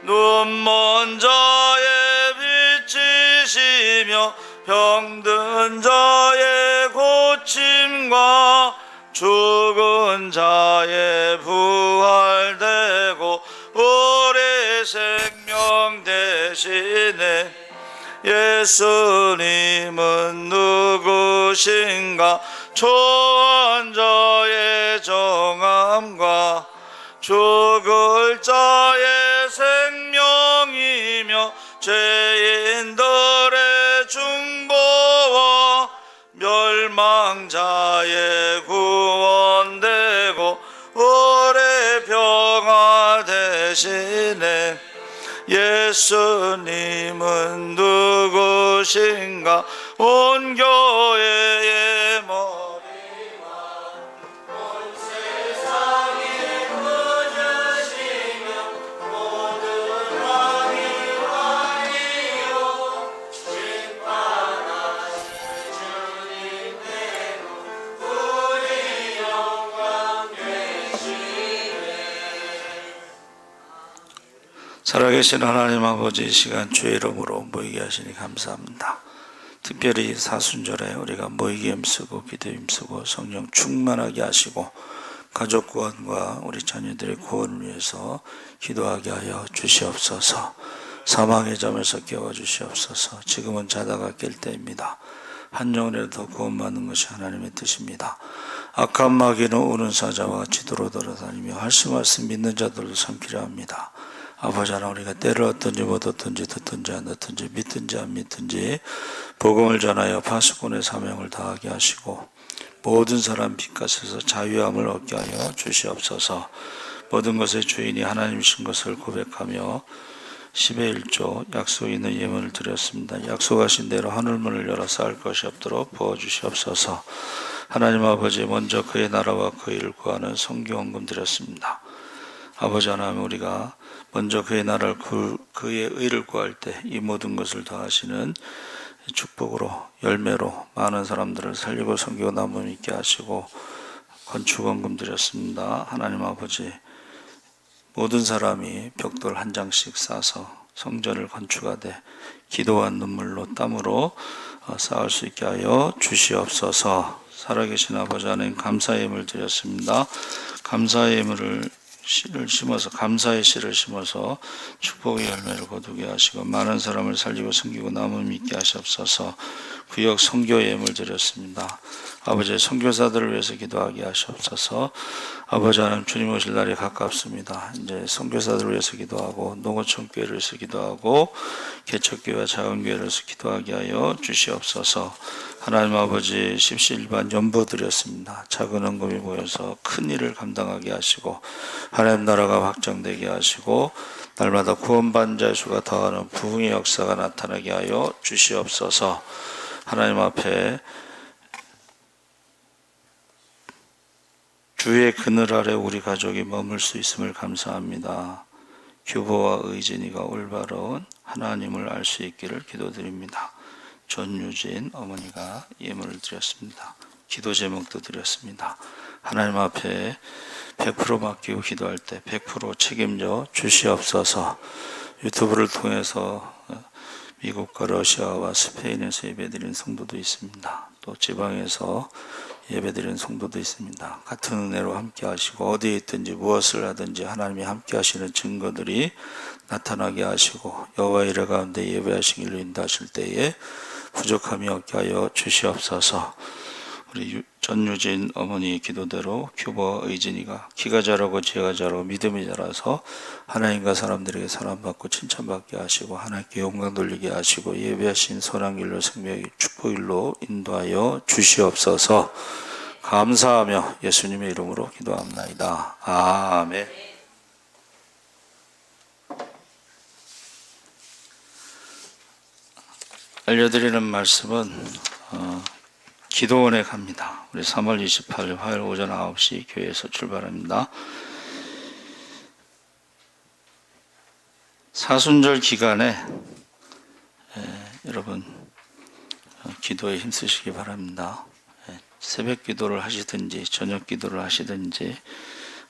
A: 눈먼 자의 빛이시며 병든 자의 고침과 죽은 자의 부활되고 오래 생명 되시네. 예수님은 누구신가? 초한 자의 정함과 죽을 자의 생명이며 죄인들의 중보와 멸망자의 구원되고 오래 평화되시네. 예수님은 누구신가? 온 교회의 머리와 온 세상의 구주시며 모든 왕의 왕이요 심판하신 주님 되고 우리 영광 되시네. 살아계신 하나님 아버지, 이 시간 주의 이름으로 모이게 하시니 감사합니다. 특별히 사순절에 우리가 모이게 힘쓰고 기도 힘쓰고 성령 충만하게 하시고 가족 구원과 우리 자녀들의 구원을 위해서 기도하게 하여 주시옵소서. 사망의 잠에서 깨워 주시옵소서. 지금은 자다가 깰 때입니다. 한 영혼이라도 더 구원받는 것이 하나님의 뜻입니다. 악한 마귀는 우는 사자와 같이 돌아다니며 할 수 말씀 믿는 자들도 삼키려 합니다. 아버지 하나님, 우리가 때를 어떤지 못 어떤지 듣든지 안 듣든지 믿든지 안 믿든지 복음을 전하여 파수꾼의 사명을 다하게 하시고 모든 사람 빛가에서 자유함을 얻게 하여 주시옵소서. 모든 것의 주인이 하나님이신 것을 고백하며 10의 1조 약속 있는 예물을 드렸습니다. 약속하신 대로 하늘문을 열어 쌓을 것이 없도록 부어주시옵소서. 하나님 아버지, 먼저 그의 나라와 그 일을 구하는 성경헌금 드렸습니다. 아버지 하나님, 우리가 먼저 그의 나라를 그의 의를 구할 때 이 모든 것을 더하시는 축복으로 열매로 많은 사람들을 살리고 섬기고 남음 있게 하시고 건축헌금 드렸습니다. 하나님 아버지, 모든 사람이 벽돌 한 장씩 싸서 성전을 건축하되 기도와 눈물로 땀으로 쌓을 수 있게 하여 주시옵소서. 살아계신 아버지 하나님, 감사의 예물을 드렸습니다. 감사의 예물을 씨를 심어서, 감사의 씨를 심어서 축복의 열매를 거두게 하시고 많은 사람을 살리고 섬기고 남음 있게 하시옵소서. 구역 선교 예물 드렸습니다. 아버지, 선교사들을 위해서 기도하게 하시옵소서. 아버지 하나님, 주님 오실 날이 가깝습니다. 이제 선교사들을 위해서 기도하고 농어촌 교회를 위해서 기도하고 개척교회와 작은교회를 위해서 기도하게 하여 주시옵소서. 하나님 아버지, 십시일반 연보 드렸습니다. 작은 헌금이 모여서 큰 일을 감당하게 하시고 하나님 나라가 확장되게 하시고 날마다 구원받는 자의 수가 더하는 부흥의 역사가 나타나게 하여 주시옵소서. 하나님 앞에 주의 그늘 아래 우리 가족이 머물 수 있음을 감사합니다. 규보와 의진이가 올바른 하나님을 알 수 있기를 기도드립니다. 전유진 어머니가 예물을 드렸습니다. 기도 제목도 드렸습니다. 하나님 앞에 100% 맡기고 기도할 때 100% 책임져 주시옵소서. 유튜브를 통해서 미국과 러시아와 스페인에서 예배드린 성도도 있습니다. 또 지방에서 예배드리는 성도도 있습니다. 같은 은혜로 함께 하시고 어디에 있든지 무엇을 하든지 하나님이 함께 하시는 증거들이 나타나게 하시고 여호와의 이레 가운데 예배하시기를 인도하실 때에 부족함이 없게 하여 주시옵소서. 우리 전유진 어머니 기도대로 규보 의진이가 키가 자라고 지혜가 자라고 믿음이 자라서 하나님과 사람들에게 사랑받고 칭찬받게 하시고 하나님께 영광 돌리게 하시고 예배하신 선한 생명의 축복일로 인도하여 주시옵소서. 감사하며 예수님의 이름으로 기도합나이다. 아멘. 알려드리는 말씀은 기도원에 갑니다. 우리 3월 28일 화요일 오전 9시 교회에서 출발합니다. 사순절 기간에 여러분 기도에 힘쓰시기 바랍니다. 새벽 기도를 하시든지 저녁 기도를 하시든지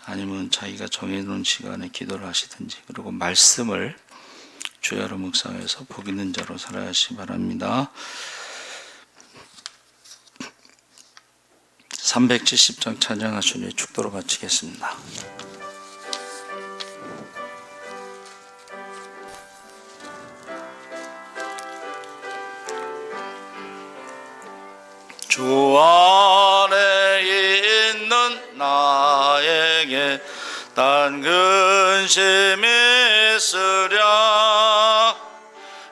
A: 아니면 자기가 정해놓은 시간에 기도를 하시든지, 그리고 말씀을 주야로 묵상해서 복 있는 자로 살아야 하시기 바랍니다. 370장 찬양하시니 축도로 바치겠습니다. 주 안에 있는 나에게 단 근심이 있으랴.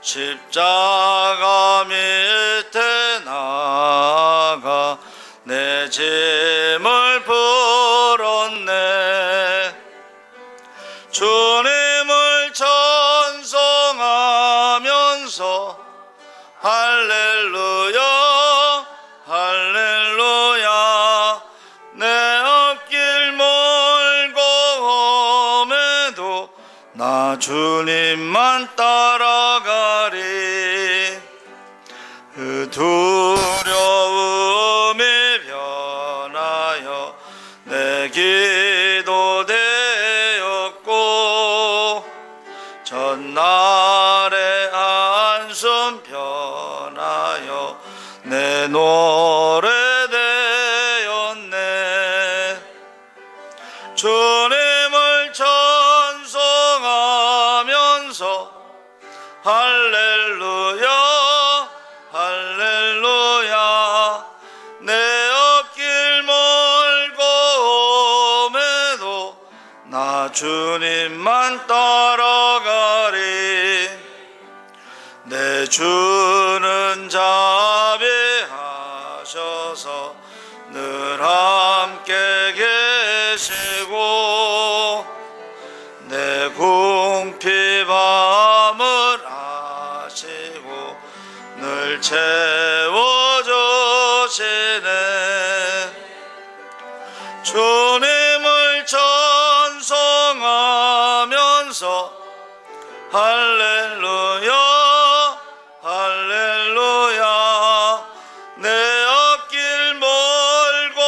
A: 십자가 밑에 나가 내 짐을 풀었네. 주님을 찬송하면서 할렐루야 할렐루야. 내 앞길 멀고 험해도 나 주님만 따라가리. 그 두려움이 변하여 내 기도 되었고 전날의 한숨 변하여 내 노래 되었네. 주님을 찬송하면서 할렐루야 할렐루야. 내 앞길 멀고 험해도 나 주님만 따라가리. 내 주는 자비하셔서 늘 함께 계시고 하면서 할렐루야 할렐루야 내 앞길 멀고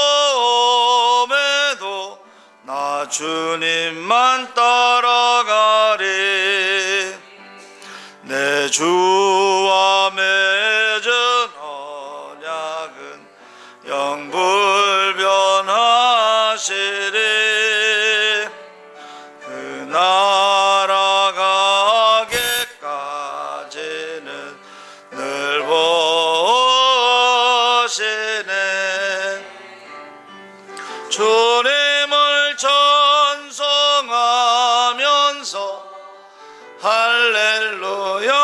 A: 험해도 나 주님만 따라가리 내 주와 맺은 언약은 영불변하시리 그 나라 가기까지는 늘 보시네 주님을 찬송하면서 할렐루야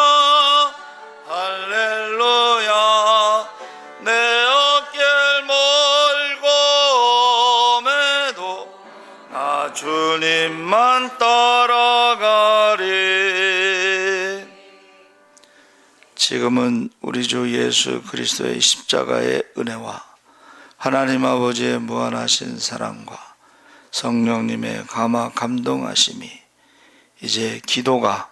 A: 할렐루야 내 앞길 멀고 험해도 나 주님만 따라가리 지금은 우리 주 예수 그리스도의 십자가의 은혜와 하나님 아버지의 무한하신 사랑과 성령님의 감화 감동하심이 이제 기도가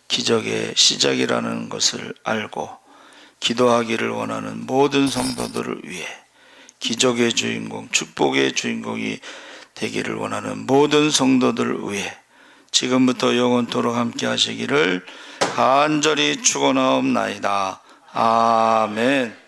A: 기적의 시작이라는 것을 알고 기도하기를 원하는 모든 성도들을 위해 기적의 주인공, 축복의 주인공이 되기를 원하는 모든 성도들을 위해 지금부터 영원토록 함께 하시기를 간절히 축원하옵나이다. 아멘.